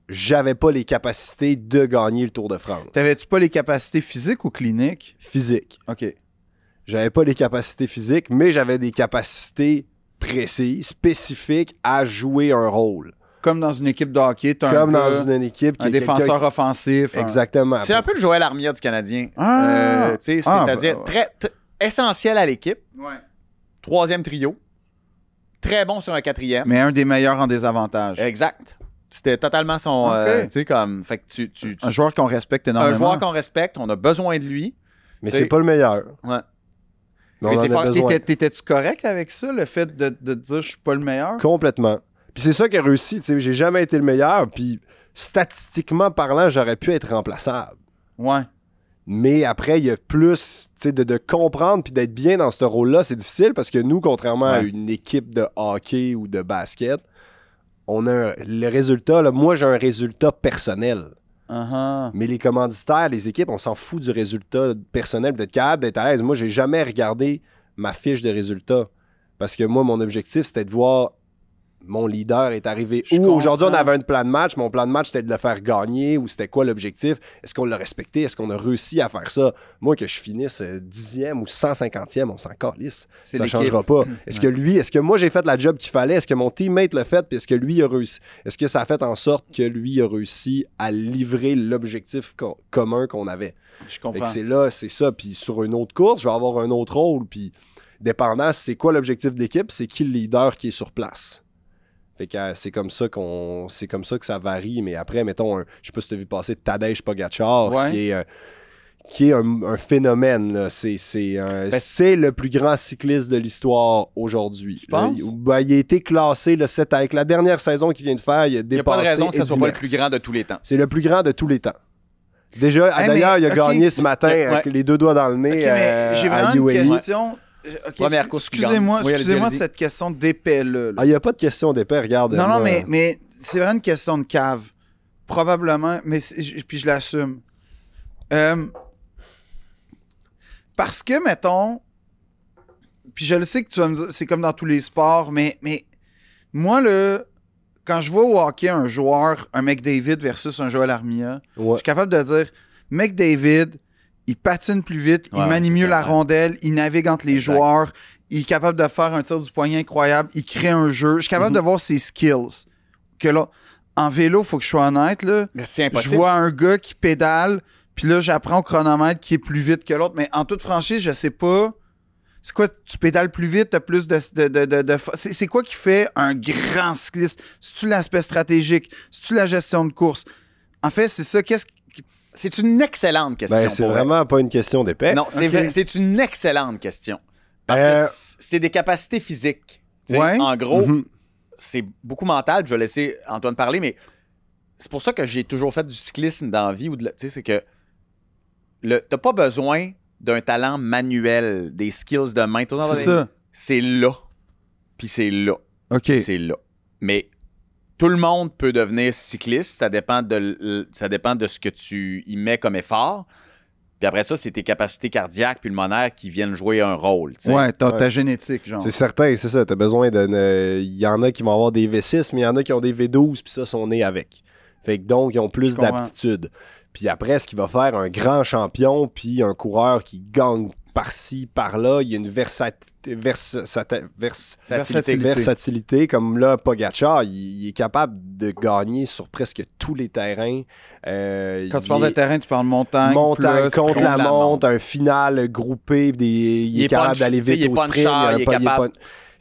j'avais pas les capacités de gagner le Tour de France. T'avais-tu pas les capacités physiques ou cliniques? Physique. OK. J'avais pas les capacités physiques, mais j'avais des capacités précises, spécifiques à jouer un rôle. Comme dans une équipe de hockey, t'as Comme un dans une équipe qui un est défenseur offensif. Exactement. C'est un peu le Joël Armia du Canadien. Ah! C'est-à-dire bah, très essentiel à l'équipe. Ouais. 3e trio. Très bon sur un 4e. Mais un des meilleurs en désavantage. Exact. C'était totalement son... Ok. tu sais, comme... Fait que tu Un joueur qu'on respecte énormément. un joueur qu'on respecte, on a besoin de lui. Mais c'est- c'est pas le meilleur. Ouais. Mais Mais on c'est en a fort- besoin. T'étais-tu correct avec ça, le fait de te dire je suis pas le meilleur? Complètement. Puis c'est ça qui a réussi. Tu sais, j'ai jamais été le meilleur. Puis statistiquement parlant, j'aurais pu être remplaçable. Ouais. Mais après, il y a plus tu sais, de comprendre puis d'être bien dans ce rôle-là. C'est difficile parce que nous, contrairement à Ouais. une équipe de hockey ou de basket, on a le résultat. Là, moi, j'ai un résultat personnel. Uh-huh. Mais les commanditaires, les équipes, on s'en fout du résultat personnel, d'être capable, d'être à l'aise. Moi, j'ai jamais regardé ma fiche de résultats. Parce que moi, mon objectif, c'était de voir mon leader est arrivé Je où. Aujourd'hui, on comprends. avait un plan de match. Mon plan de match, c'était de le faire gagner ou c'était quoi l'objectif? Est-ce qu'on l'a respecté? Est-ce qu'on a réussi à faire ça? Moi, que je finisse 10e ou 150e, on s'en calisse. C'est Ça ne l'équipe. changera pas. Est-ce que moi, j'ai fait la job qu'il fallait? Est-ce que mon teammate l'a fait? Puis est-ce que lui a réussi? Est-ce que ça a fait en sorte que lui a réussi à livrer l'objectif commun qu'on avait? Je Fait comprends. que c'est là, c'est ça. Puis sur une autre course, je vais avoir un autre rôle. Puis dépendant, c'est quoi l'objectif d'équipe? C'est qui le leader qui est sur place? Fait que c'est comme ça que ça varie. Mais après, mettons, je sais pas si tu as vu passer Tadej Pogacar, Ouais. qui est un phénomène. Là. C'est le plus grand cycliste de l'histoire aujourd'hui. Tu penses? Il a été classé avec la dernière saison qu'il vient de faire. Il a Il n'y a dépassé pas de raison que ce soit Eddy pas le Merckx. plus grand de tous les temps. C'est le plus grand de tous les temps. Déjà, Hey, d'ailleurs, mais, il a ok. gagné ce matin Ouais. avec les deux doigts dans le nez OK, mais j'ai à vraiment une UAE. question. Ok, Première course qui excusez-moi, gagne. Oui, excusez-moi de allez-y. cette question d'épais-là. là. Ah, il n'y a pas de question d'épais, regarde. Non, non, moi. mais c'est vraiment une question de cave. Probablement, mais puis je l'assume. Parce que, mettons, puis je le sais que tu vas me dire, c'est comme dans tous les sports, mais moi, là, quand je vois au hockey un joueur, un McDavid versus un Joël Armia, je Ouais. suis capable de dire, McDavid, il patine plus vite, il Ouais, manie c'est mieux ça, la ouais. rondelle, il navigue entre les Exact. joueurs, il est capable de faire un tir du poignet incroyable, il crée un jeu. Je suis capable de voir ses skills. Que là, en vélo, il faut que je sois honnête, là. Mais c'est Je impossible. vois un gars qui pédale, puis là, j'apprends au chronomètre qui est plus vite que l'autre. Mais en toute franchise, je sais pas. C'est quoi, tu pédales plus vite, t'as plus de c'est quoi qui fait un grand cycliste? C'est-tu l'aspect stratégique? C'est-tu la gestion de course? En fait, c'est ça. C'est une excellente question. Ben, c'est pour vrai. vraiment pas une question d'épais. Non, c'est Ok. vrai, c'est une excellente question. Parce que c'est des capacités physiques. Tu sais, Ouais. En gros, Mhm. c'est beaucoup mental. Je vais laisser Antoine parler, mais c'est pour ça que j'ai toujours fait du cyclisme dans la vie. Tu sais, c'est que t'as pas besoin d'un talent manuel, des skills de main. C'est ça. C'est là. Puis c'est là. OK. C'est là. Mais tout le monde peut devenir cycliste. Ça dépend de ce que tu y mets comme effort. Puis après ça, c'est tes capacités cardiaques, pulmonaires qui viennent jouer un rôle. tu sais. Ouais, ta Ouais. génétique, genre. C'est certain, c'est ça. T'as besoin il y en a qui vont avoir des V6, mais il y en a qui ont des V12, puis ça, sont nés avec. Fait que donc, ils ont plus Je comprends. d'aptitude. Puis après, ce qui va faire un grand champion, puis un coureur qui gagne par-ci, par-là, il y a une versatilité. Comme là, Pogacar, il est capable de gagner sur presque tous les terrains. Quand tu parles de terrain, tu parles montagne, montagne plus, contre la la monte, un final groupé, il est capable punch, d'aller tu sais, vite il est au sprint. puncheur, il est capable.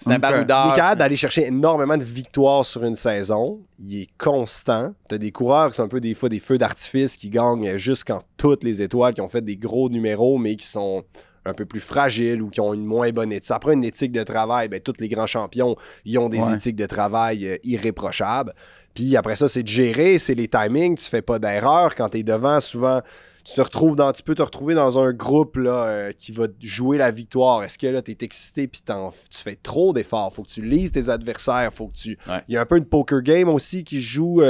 C'est un Ok. baroudeur. Il est capable d'aller chercher énormément de victoires sur une saison. Il est constant. Tu as des coureurs qui sont un peu des fois des feux d'artifice qui gagnent juste quand toutes les étoiles, qui ont fait des gros numéros, mais qui sont un peu plus fragiles ou qui ont une moins bonne éthique. Ça prend une éthique de travail. Ben, tous les grands champions, ils ont des éthiques de travail irréprochables. Puis après ça, c'est de gérer, c'est les timings. Tu fais pas d'erreur. Quand tu es devant, souvent, tu peux te retrouver dans un groupe là, qui va jouer la victoire. Est-ce que là, tu es excité puis tu fais trop d'efforts? Faut que tu lises tes adversaires. Faut que tu... Il y a un peu de poker game aussi qui joue...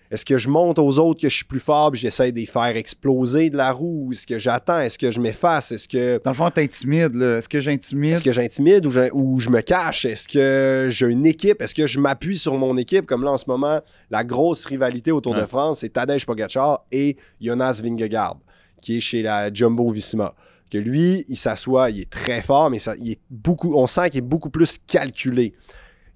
Est-ce que je montre aux autres que je suis plus fort et j'essaie de les faire exploser de la roue? Est-ce que j'attends? Est-ce que je m'efface? Est-ce que... Dans le fond, t'intimides, là. Est-ce que j'intimide? Est-ce que j'intimide ou je me cache? Est-ce que j'ai une équipe? Est-ce que je m'appuie sur mon équipe? Comme là, en ce moment, la grosse rivalité au Tour de France, c'est Tadej Pogacar et Jonas Vingegaard, qui est chez la Jumbo-Visma. Que lui, il s'assoit, il est très fort, mais on sent qu'il est beaucoup plus calculé.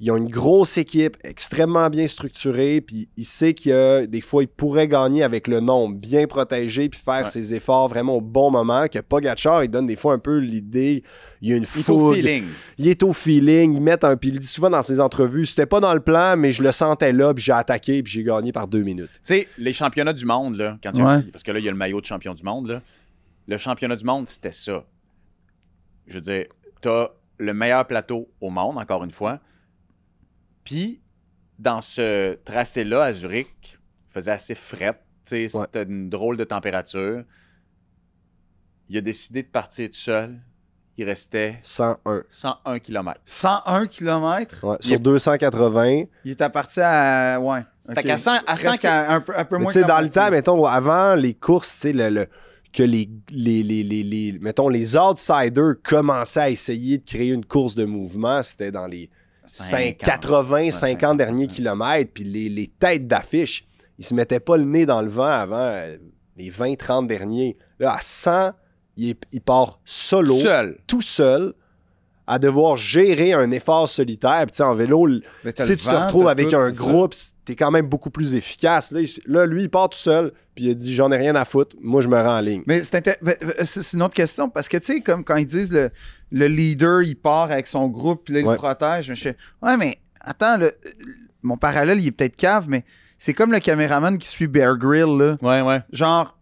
Ils ont une grosse équipe, extrêmement bien structurée, puis il sait qu'il y a des fois, il pourrait gagner avec le nombre, bien protégé, puis faire ses efforts vraiment au bon moment. Que Pogacar, il donne des fois un peu l'idée, il y a une fougue. Il est au feeling. Puis il dit souvent dans ses entrevues, c'était pas dans le plan, mais je le sentais là, puis j'ai attaqué, puis j'ai gagné par 2 minutes. Tu sais, les championnats du monde, là, parce que là, il y a le maillot de champion du monde, là. Le championnat du monde, c'était ça. Je veux dire, t'as le meilleur plateau au monde, encore une fois. Puis, dans ce tracé-là, à Zurich, il faisait assez fret. C'était une drôle de température. Il a décidé de partir tout seul. Il restait 101 km. 101 km? Ouais, sur 280. Il était parti à... Ouais. Fait qu'à 100 un peu moins que dans le temps, mettons, avant les courses, tu sais, que mettons, les outsiders commençaient à essayer de créer une course de mouvement, c'était dans les 50 derniers kilomètres, puis les têtes d'affiche, ils se mettaient pas le nez dans le vent avant les 20-30 derniers. Là, à 100, il part tout seul, à devoir gérer un effort solitaire. Puis en vélo, si tu te retrouves avec un groupe, t'es quand même beaucoup plus efficace. Là, lui, il part tout seul, puis il a dit « J'en ai rien à foutre, moi, je me rends en ligne. » Mais c'est une autre question, parce que, tu sais, comme quand ils disent le leader, il part avec son groupe, puis là, il le protège. Je fais, ouais, mais attends, mon parallèle, il est peut-être cave, mais c'est comme le caméraman qui suit Bear Grylls, là. Ouais. Genre,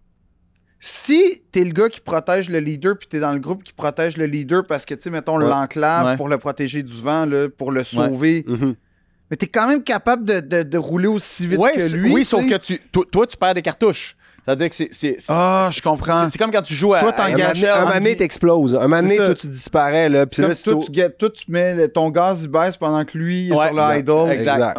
si t'es le gars qui protège le leader, puis t'es dans le groupe qui protège le leader parce que, tu sais, mettons, l'enclave pour le protéger du vent, là, pour le sauver, mais t'es quand même capable de rouler aussi vite que lui. Oui, sauf que toi, tu perds des cartouches. C'est-à-dire que je comprends. C'est comme quand tu joues à... Toi, t'engages... Un moment donné, t'exploses. Un moment donné, toi, tu disparais. Là, puis là, toi, tu mets ton gaz, il baisse pendant que lui il est sur le idle. Exact.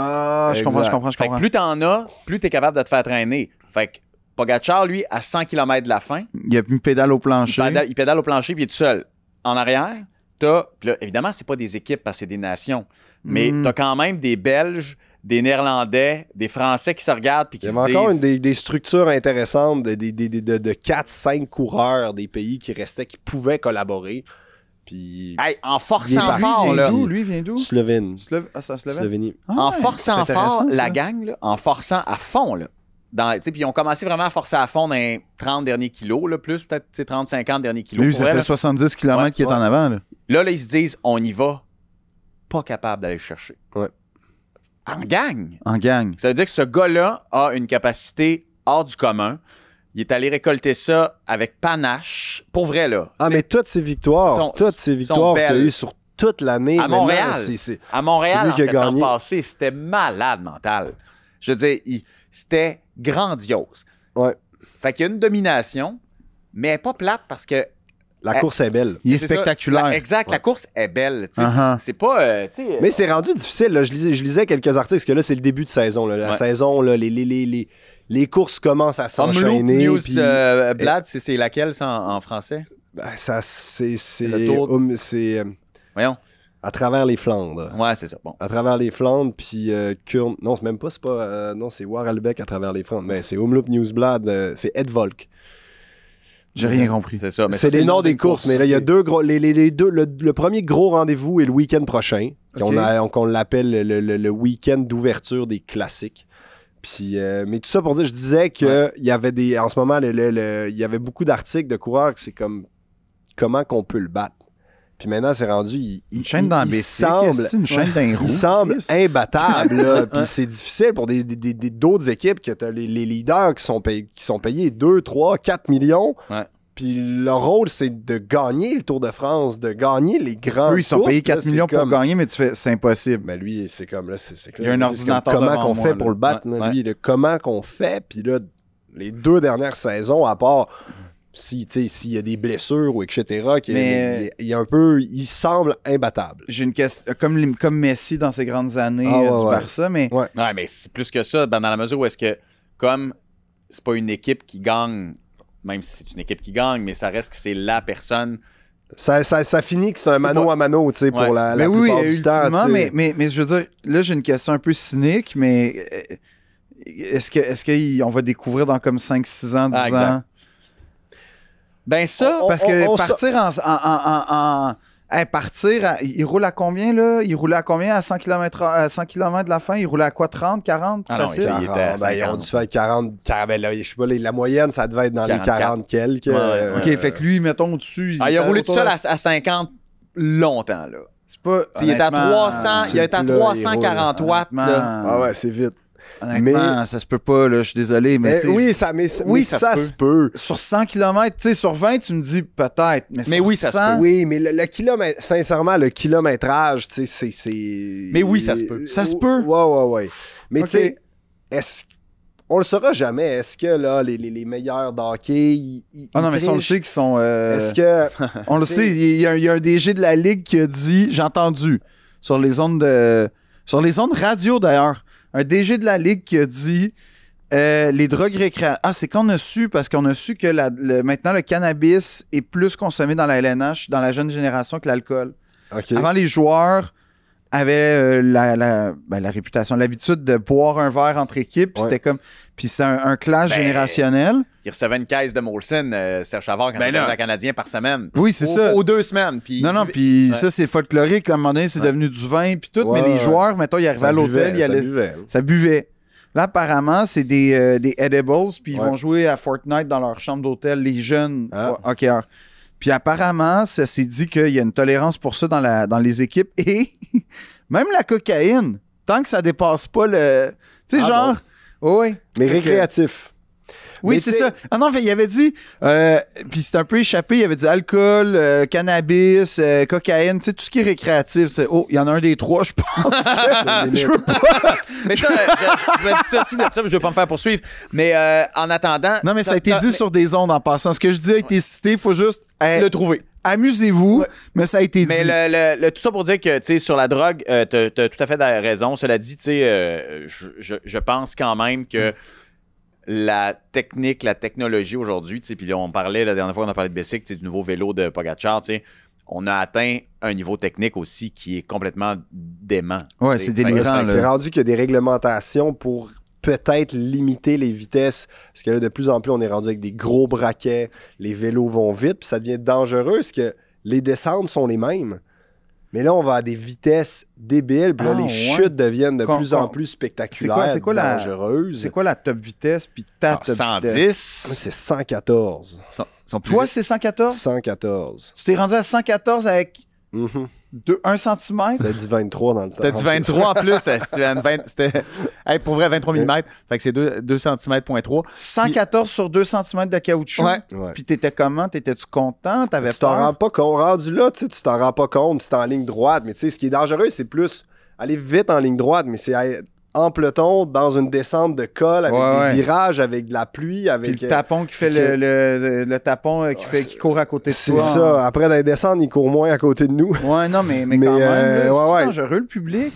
Je comprends. Fait que plus t'en as, plus t'es capable de te faire traîner. Fait que Pogacar, lui, à 100 km de la fin... Il a une pédale au plancher. Il pédale au plancher, puis il est tout seul. En arrière, t'as... Là, évidemment, c'est pas des équipes parce que c'est des nations. Mais t'as quand même des Belges, des Néerlandais, des Français qui se regardent puis qui se disent... Il y avait encore des structures intéressantes de 4-5 coureurs des pays qui restaient, qui pouvaient collaborer. Puis... en forçant fort, là... Lui vient d'où? Slovène. Slovénie. En forçant fort, la gang, là, en forçant à fond, là. Puis ils ont commencé vraiment à forcer à fond dans les 30 derniers kilos, là, plus peut-être 30-50 derniers kilos. Lui, ça fait 70 km qu'il est en avant. Là, ils se disent, on y va. Pas capable d'aller le chercher. Ouais. En gang. Ça veut dire que ce gars-là a une capacité hors du commun. Il est allé récolter ça avec panache. Pour vrai, là. Mais toutes ces victoires qu'il y a eu sur toute l'année. À Montréal. À Montréal, en septembre passé, c'était malade mental. Je veux dire, c'était grandiose. Ouais. Fait qu'il y a une domination, mais elle n'est pas plate parce que la course est belle. Il est spectaculaire. Exact, la course est belle. C'est pas... mais c'est rendu difficile. Là. Je lisais quelques articles, parce que là, c'est le début de saison. Là. La saison, là, les courses commencent à s'enchaîner. News Blad, c'est laquelle, ça, en français? C'est voyons. À travers les Flandres. Ouais, c'est ça. Bon. À travers les Flandres, puis Kurn... Non, c'est même pas... non, c'est Waralbeck à travers les Flandres. Mais c'est Omloop Newsblad. C'est Ed Volk. J'ai rien compris. C'est ça. C'est les noms des courses, mais là, il y a deux gros... Le premier gros rendez-vous est le week-end prochain. On l'appelle le week-end d'ouverture des classiques. Puis, mais tout ça pour dire, je disais qu'il y avait en ce moment, il y avait beaucoup d'articles de coureurs que c'est comme comment qu'on peut le battre. Puis maintenant, c'est rendu... Une chaîne une chaîne d'un roue. Il semble imbattable. Là. Puis c'est difficile pour d'autres équipes que tu as les leaders qui sont payés 2, 3, 4 millions. Ouais. Puis leur rôle, c'est de gagner le Tour de France, de gagner les grands. Eux, ils sont payés 4 millions pour gagner, mais c'est impossible. Mais lui, c'est comme là, c'est Il y a un ordinateur comment devant qu'on moi, fait là. pour le battre, là, Ouais. lui, comment qu'on fait, puis là, les 2 dernières saisons, à part s'il y a des blessures ou etc., Mais- il semble imbattable. J'ai une question, comme Messi dans ses grandes années Ah, ouais, du ouais. Barça, mais Ouais. Ouais, mais c'est plus que ça, dans la mesure où est-ce que, comme c'est pas une équipe qui gagne, même si c'est une équipe qui gagne, mais ça reste que c'est la personne. Ça finit que c'est un Tu peux mano pas- à mano, tu sais, pour Ouais. la mais oui, plupart du temps. ultimement, tu sais. mais je veux dire, là, j'ai une question un peu cynique, mais est-ce qu'on va découvrir dans comme 5-6 ans, 10 Ah, exact. ans? Ben ça, Parce que on partir il roule à combien, là? Il roulait à combien à 100 km de la fin? Il roulait à quoi, 30, 40? Ah non, facile? il était à 40, ils ont 50. dû faire 40. Ben là, je sais pas, la moyenne, ça devait être dans les 44. 40 quelques. Ouais. OK, fait que lui, mettons, au-dessus... il a était roulé tout autour seul de- à 50 longtemps, là. C'est pas... Il était à honnêtement, 300, c'est il était à le plus là, 340 watts, là. honnêtement, Ah ouais, c'est vite. honnêtement, ça se peut pas, là, je suis désolé, mais tu sais, Oui, oui, ça, ça se se peut. sur 100 km, tu sais, sur 20, tu me dis peut-être, mais sur oui, ça se 100, peut. Oui, mais le kilomètre, sincèrement, le kilométrage, tu sais, c'est. Mais oui, ça se peut. Ça se peut. Ouais. Mais Ok. tu sais, on le saura jamais. Est-ce que là, les meilleurs d'hockey, ils Ah non, mais ça, on le trichent? sait qu'ils sont... Est-ce que. on le t'sais- sait, il y a un DG de la Ligue qui a dit, j'ai entendu, sur les ondes radio d'ailleurs, un DG de la Ligue qui a dit les drogues récréatives. Ah, c'est qu'on a su, parce qu'on a su que maintenant le cannabis est plus consommé dans la LNH, dans la jeune génération, que l'alcool. OK. Avant, les joueurs avaient la réputation, l'habitude de boire un verre entre équipes, puis Ouais. c'était comme. Puis c'était un clash Ben, générationnel. Il recevait une caisse de Molson, Serge Savard, quand Ben il là. était Canadien par semaine. Oui, c'est ça. Aux 2 semaines. Puis Non, puis Ouais. ça, c'est folklorique. À un moment donné, c'est Ouais. devenu du vin, puis tout. Ouais, mais les ouais. joueurs, mettons, ils arrivaient à l'hôtel, ça buvait. Là, apparemment, c'est des edibles, puis ils Ouais. vont jouer à Fortnite dans leur chambre d'hôtel, les jeunes Ah. hockeyeurs. Puis apparemment, ça s'est dit qu'il y a une tolérance pour ça dans les équipes. Et même la cocaïne, tant que ça dépasse pas le... Tu sais, Ah genre... Oui. Mais Fait que- récréatif. Oui, Mais c'est t'sais- ça. Ah non, fait, il avait dit, puis c'est un peu échappé, il avait dit alcool, cannabis, cocaïne, tu sais, tout ce qui est récréatif. C'est, oh, il y en a un des trois, je pense. Je veux pas. Mais ça, je me dissocier de ça, mais je vais pas me faire poursuivre. Mais en attendant. Non, mais ça a été dit mais- sur des ondes en passant. Ce que je dis a été cité, il faut juste le trouver. amusez-vous, mais ça a été Mais dit. tout ça pour dire que, tu sais, sur la drogue, t'as tout à fait raison. Cela dit, tu sais, je pense quand même que la technique, la technologie aujourd'hui, tu sais, puis là, on parlait, la dernière fois, on a parlé de Bessic, tu sais, du nouveau vélo de Pogacar, tu sais, on a atteint un niveau technique aussi qui est complètement dément. Ouais, tu sais. c'est Fait que délirant, là. C'est rendu qu'il y a des réglementations pour peut-être limiter les vitesses. Parce que là, de plus en plus, on est rendu avec des gros braquets, les vélos vont vite, puis ça devient dangereux parce que les descentes sont les mêmes. Mais là, on va à des vitesses débiles, puis là, Ah, les ouais. chutes deviennent de plus en Con- plus spectaculaires, c'est quoi dangereuses. C'est quoi la top vitesse, puis ta Alors, top 110. vitesse? Moi, c'est 114. Sont plus Toi, vite. c'est 114? 114. Tu t'es rendu à 114 avec Mhm. 1 cm? C'était du 23 dans le temps. T'as du 23 en plus. C'était hey, pour vrai, 23 mm. Fait que c'est 2 cm, 3. 114 sur 2 cm de caoutchouc. Ouais. Ouais. Puis t'étais comment? T'étais-tu content? T'avais Tu t'en peur? rends pas compte. Rendu là, tu sais, tu t'en rends pas compte, c'est en ligne droite. Mais tu sais, ce qui est dangereux, c'est plus aller vite en ligne droite, mais c'est aller en peloton dans une descente de col avec Ouais, des virages, avec de la pluie, Puis avec. le tapon qui fait puis que- le tapon qui court à côté de C'est toi. ça. Après, dans les descentes, il court moins à côté de nous. Ouais, non, mais Mais, quand même, là, c'est ouais. dangereux, le public.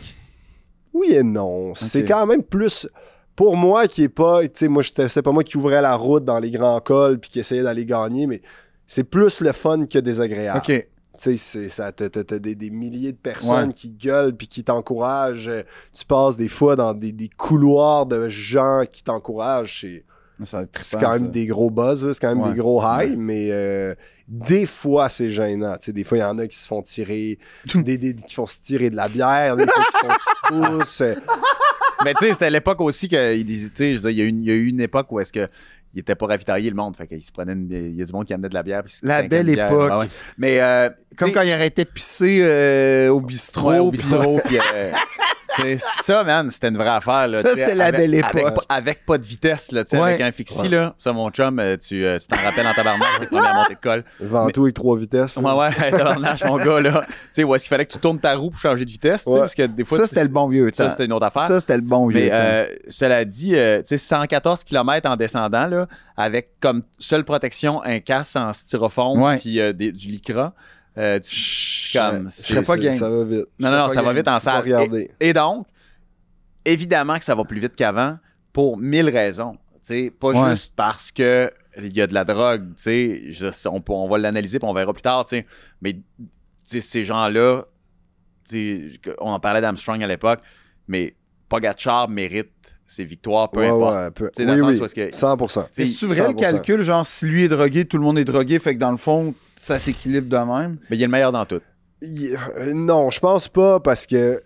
Oui et non. C'est quand même plus. Pour moi, qui est pas. Tu sais, moi, c'est pas moi qui ouvrais la route dans les grands cols puis qui essayait d'aller gagner, mais c'est plus le fun que désagréable. OK. Tu sais, t'as des milliers de personnes Ouais. qui gueulent puis qui t'encouragent. Tu passes des fois dans des couloirs de gens qui t'encouragent. C'est quand même des gros buzz, c'est quand même Ouais. des gros highs, mais des fois, c'est gênant. Tu sais, des fois, il y en a qui se font tirer, qui font se tirer de la bière, des fois qui poussent. Mais tu sais, c'était l'époque aussi que, tu sais, je veux dire, il y a eu une époque où est-ce que il était pas ravitaillé le monde, fait qu'il se prenait il y a du monde qui amenait de la bière. Puis La cinquante belle bières. époque. Ah ouais. Mais Comme tu quand sais, il arrêtait de pisser au bistrot. ouais, au puis- bistrot, puis T'sais, ça, man, c'était une vraie affaire. Là, Ça, c'était la belle époque. Avec pas de vitesse, là, Ouais. avec un fixie. Là, ça, mon chum, tu t'en rappelles en tabarnak, les premières montées de colle. Ventoux avec 3 vitesses. là. Ouais, tabarnak, mon gars, là. Tu sais, où est-ce qu'il fallait que tu tournes ta roue pour changer de vitesse, tu sais, Ouais. parce que des fois... Ça, c'était le bon vieux temps. Ça, c'était une autre affaire. Ça, c'était le bon vieux Mais temps. cela dit, tu sais, 114 km en descendant, là, avec comme seule protection un casque en styrofoam Ouais. puis du lycra. Comme, Je serais pas game. Ça va vite. Non, ça va vite en Faut salle. regarder. Et donc, évidemment que ça va plus vite qu'avant pour 1000 raisons. Tu sais, pas Ouais. juste parce que il y a de la drogue, tu sais, on va l'analyser puis on verra plus tard, tu sais. Mais tu sais, ces gens-là, tu sais, on en parlait d'Armstrong à l'époque, mais Pogačar mérite ses victoires, peu importe. Tu sais, dans Oui, le sens oui, où est-ce que- 100%. Tu sais, C'est vrai le 100%. calcul, genre si lui est drogué, tout le monde est drogué, fait que dans le fond, ça s'équilibre de même. Mais il est le meilleur dans tout. Non, je pense pas parce que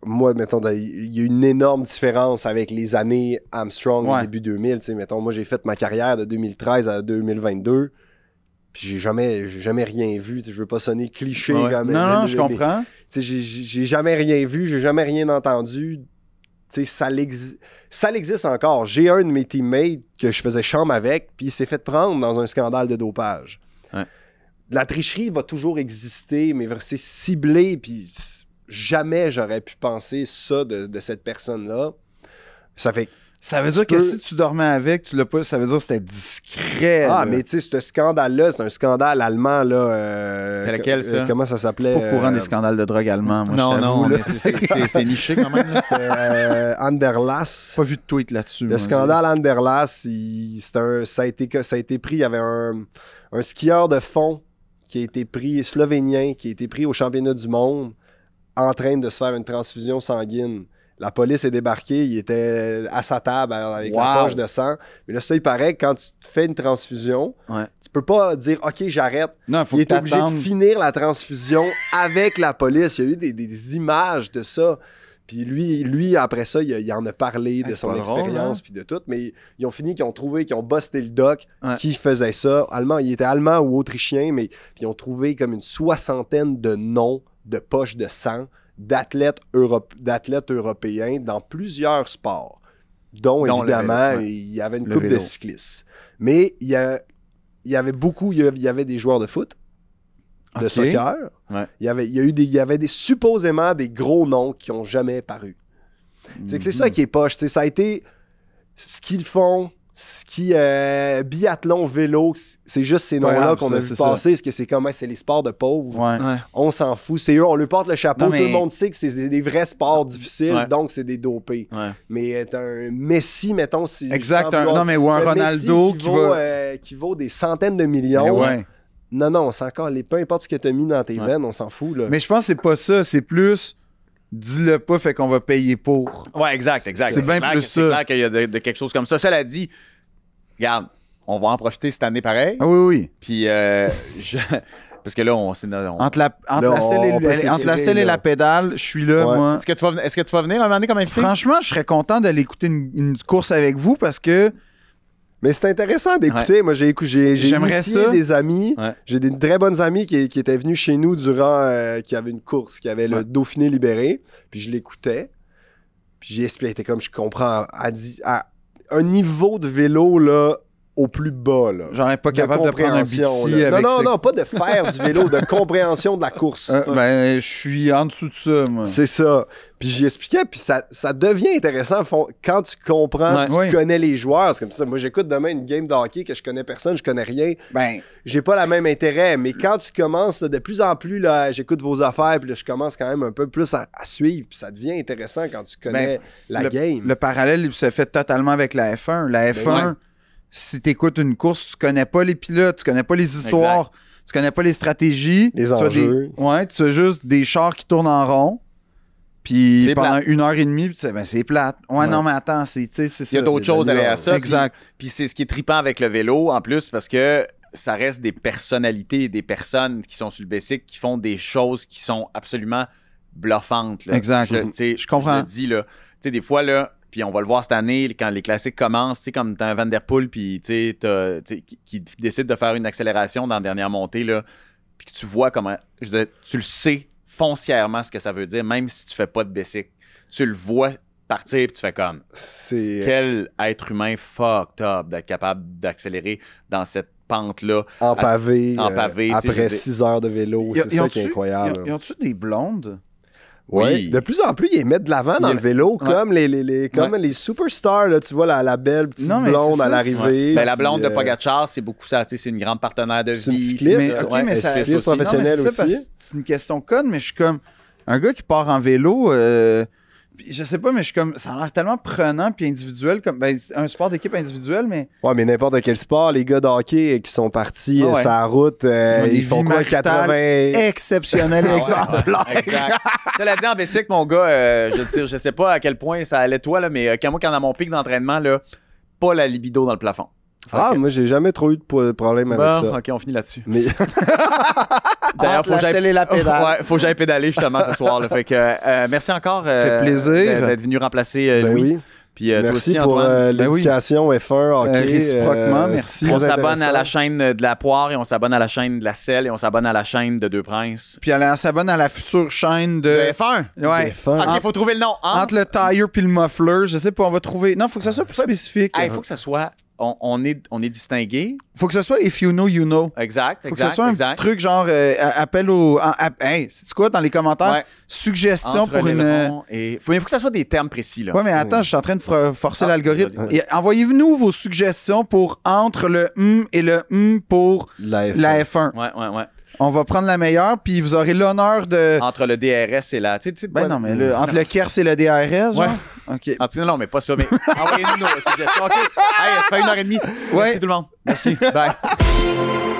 moi, mettons, il y a une énorme différence avec les années Armstrong au Ouais. début 2000. Tu sais, mettons, moi, j'ai fait ma carrière de 2013 à 2022. Puis j'ai jamais rien vu. Tu sais, je veux pas sonner cliché. Ouais. Comme, Non, je mais- comprends. tu sais, j'ai jamais rien vu, j'ai jamais rien entendu. Tu sais, ça existe encore. J'ai un de mes teammates que je faisais chambre avec, puis il s'est fait prendre dans un scandale de dopage. Ouais. La tricherie va toujours exister, mais c'est ciblé, puis jamais j'aurais pu penser ça de cette personne-là. Ça fait... Ça veut dire que peux- si tu dormais avec, tu l'as pas. Ça veut dire que c'était discret. Ah, là. mais tu sais, ce scandale-là, c'est un scandale allemand, là. C'est lequel, ça? Comment ça s'appelait? Pas au courant des scandales de drogue allemands, moi, je t'avoue, là. mais c'est niché quand même. C'était Anderlas. pas vu de tweet là-dessus. Le moi. scandale Anderlas, ça a été pris. Il y avait un skieur de fond qui a été pris, slovénien, qui a été pris au championnat du monde en train de se faire une transfusion sanguine. La police est débarquée, il était à sa table avec la Wow. poche de sang. Mais là, ça, il paraît que quand tu te fais une transfusion, Ouais. tu peux pas dire « OK, j'arrête ». Non, faut Il que est obligé de t'attendes. finir la transfusion avec la police. Il y a eu des images de ça. Puis lui, après ça, il en a parlé de c'est son pas drôle, expérience hein? puis de tout. Mais ils ont fini qu'ils ont busté le doc Ouais. qui faisait ça. Il était allemand ou autrichien, mais puis ils ont trouvé comme une 60aine de noms de poches de sang d'athlètes européens dans plusieurs sports, dont Dont le évidemment, vélo, ouais. il y avait une Le couple de vélo. cyclistes. Mais il y avait des joueurs de foot, de Ok. soccer. Ouais. Il y avait supposément des gros noms qui n'ont jamais paru. C'est que c'est ça qui est poche. Ça a été ce qu'ils font, biathlon, vélo, c'est juste ces Pas noms-là grave, qu'on ça, a vu c'est passer, parce que c'est les sports de pauvres. Ouais. On s'en fout. C'est eux, on lui porte le chapeau. Non, mais- Tout le monde sait que c'est des vrais sports difficiles, Ouais. donc c'est des dopés. Ouais. Mais un Messi, mettons, si Exact, sans vouloir- non, mais ou un Messi Ronaldo qui va. qui vaut des centaines de millions. Mais ouais. Non, c'est encore peu importe ce que tu as mis dans tes Ouais. veines, on s'en fout. Là. Mais je pense que c'est pas ça, c'est plus dis-le pas, fait qu'on va payer pour. Ouais, exact. C'est bien clair plus que- C'est ça. clair qu'il y a de quelque chose comme ça. Cela dit, regarde, on va en profiter cette année pareil. Ah oui, oui. Puis, parce que là, Entre la Là, selle on peut entre la s'étirer, selle et là. la pédale, je suis là, Ouais. moi. Est-ce que tu vas venir un moment donné comme invité? Franchement, je serais content d'aller écouter une course avec vous parce que Mais c'est intéressant d'écouter. Moi, j'ai J'aimerais initié ça. des amis. Ouais. J'ai des très bonnes amies qui étaient venues chez nous durant qui avaient une course, qui avait le Dauphiné libéré. Puis je l'écoutais. Puis j'ai expliqué, comme je comprends, à un niveau de vélo là, au plus bas. Là. j'aurais pas capable de prendre un compréhension, Bixi là. avec Non, pas de faire du vélo, de compréhension de la course. Ben, je suis en dessous de ça, moi. C'est ça. Puis j'y expliquais, puis ça devient intéressant quand tu comprends, Ouais. tu Oui. connais les joueurs. C'est comme ça. Moi, j'écoute demain une game de hockey que je connais personne, je connais rien. Ben, J'ai pas le même intérêt. Mais quand tu commences, là, de plus en plus, là, j'écoute vos affaires, puis là, je commence quand même un peu plus à suivre, puis ça devient intéressant quand tu connais la game. le parallèle il se fait totalement avec la F1. La F1, ouais. si tu écoutes une course, tu connais pas les pilotes, tu connais pas les histoires, tu connais pas les stratégies. Les tu as enjeux. tu as juste des chars qui tournent en rond. Puis C'est pendant plate. 1h30, puis tu sais, ben c'est plate. Ouais, non, mais attends, c'est ça. Il y a d'autres choses derrière ça. Exact. Puis c'est ce qui est trippant avec le vélo, en plus, parce que ça reste des personnalités, des personnes qui sont sur le basic, qui font des choses qui sont absolument bluffantes. Là. Exact. Je comprends. Je le dis, là. Tu sais, des fois, là, puis on va le voir cette année, quand les classiques commencent, tu sais, comme t'as un Van Der Poel, puis tu sais, qui décide de faire une accélération dans la dernière montée, là, puis que tu vois comment... tu le sais foncièrement ce que ça veut dire, même si tu fais pas de basic. tu le vois partir, puis tu fais comme, quel être humain fucked up d'être capable d'accélérer dans cette pente-là. En pavé, après 6 heures de vélo, c'est ça qui est incroyable. Ils ont-tu des blondes? Oui. De plus en plus, ils mettent de l'avant dans le vélo, comme les superstars. Là, tu vois la belle petite blonde à l'arrivée. La blonde de Pogacar, c'est beaucoup ça. C'est une grande partenaire de vie. C'est une cycliste. Mais c'est cycliste professionnelle aussi. C'est une question conne, mais je suis comme un gars qui part en vélo. Je sais pas, mais je suis comme. Ça a l'air tellement prenant puis individuel, comme un sport d'équipe individuel, mais. Ouais, mais n'importe quel sport, les gars de hockey qui sont partis sur la route, ils font quoi, 80. Exceptionnel exemplaire. Exact. Tu l'as dit en bicycle, mon gars, je sais pas à quel point ça allait toi, là, mais quand à mon pic d'entraînement, là, pas la libido dans le plafond. Moi, j'ai jamais trop eu de problème avec ça. OK, on finit là-dessus. Mais... D'ailleurs, faut que j'aille pédaler justement ce soir. Là. Fait que, merci encore plaisir d'être venu remplacer Louis. Oui. Puis, merci toi aussi, pour l'éducation F1 hockey. Réciproquement, merci. On s'abonne à la chaîne de la Poire et on s'abonne à la chaîne de la Selle et on s'abonne à la chaîne de Deux Princes. Puis on s'abonne à la future chaîne de F1. Ouais. OK, faut trouver le nom. Entre le tire puis le muffler, je sais pas, on va trouver. Non, faut que ça soit plus spécifique. Il faut que ça soit. On est distingué. Faut que ce soit if you know, you know. Exact. Faut que ce soit un petit truc genre appel au. Hey, c'est quoi dans les commentaires? Suggestion entre pour une. Il faut que ça soit des termes précis. Là. Ouais, mais attends, je suis en train de forcer l'algorithme. Envoyez-nous vos suggestions pour entre le et le pour la F1. Ouais. On va prendre la meilleure, puis vous aurez l'honneur de. Entre le DRS et la. Non, mais entre le KERS et le DRS, ouais. OK. En tout cas, non, mais pas ça. Mais envoyez-nous nos suggestions. OK. Hey, ça fait 1h30. Merci tout le monde. Merci. Bye.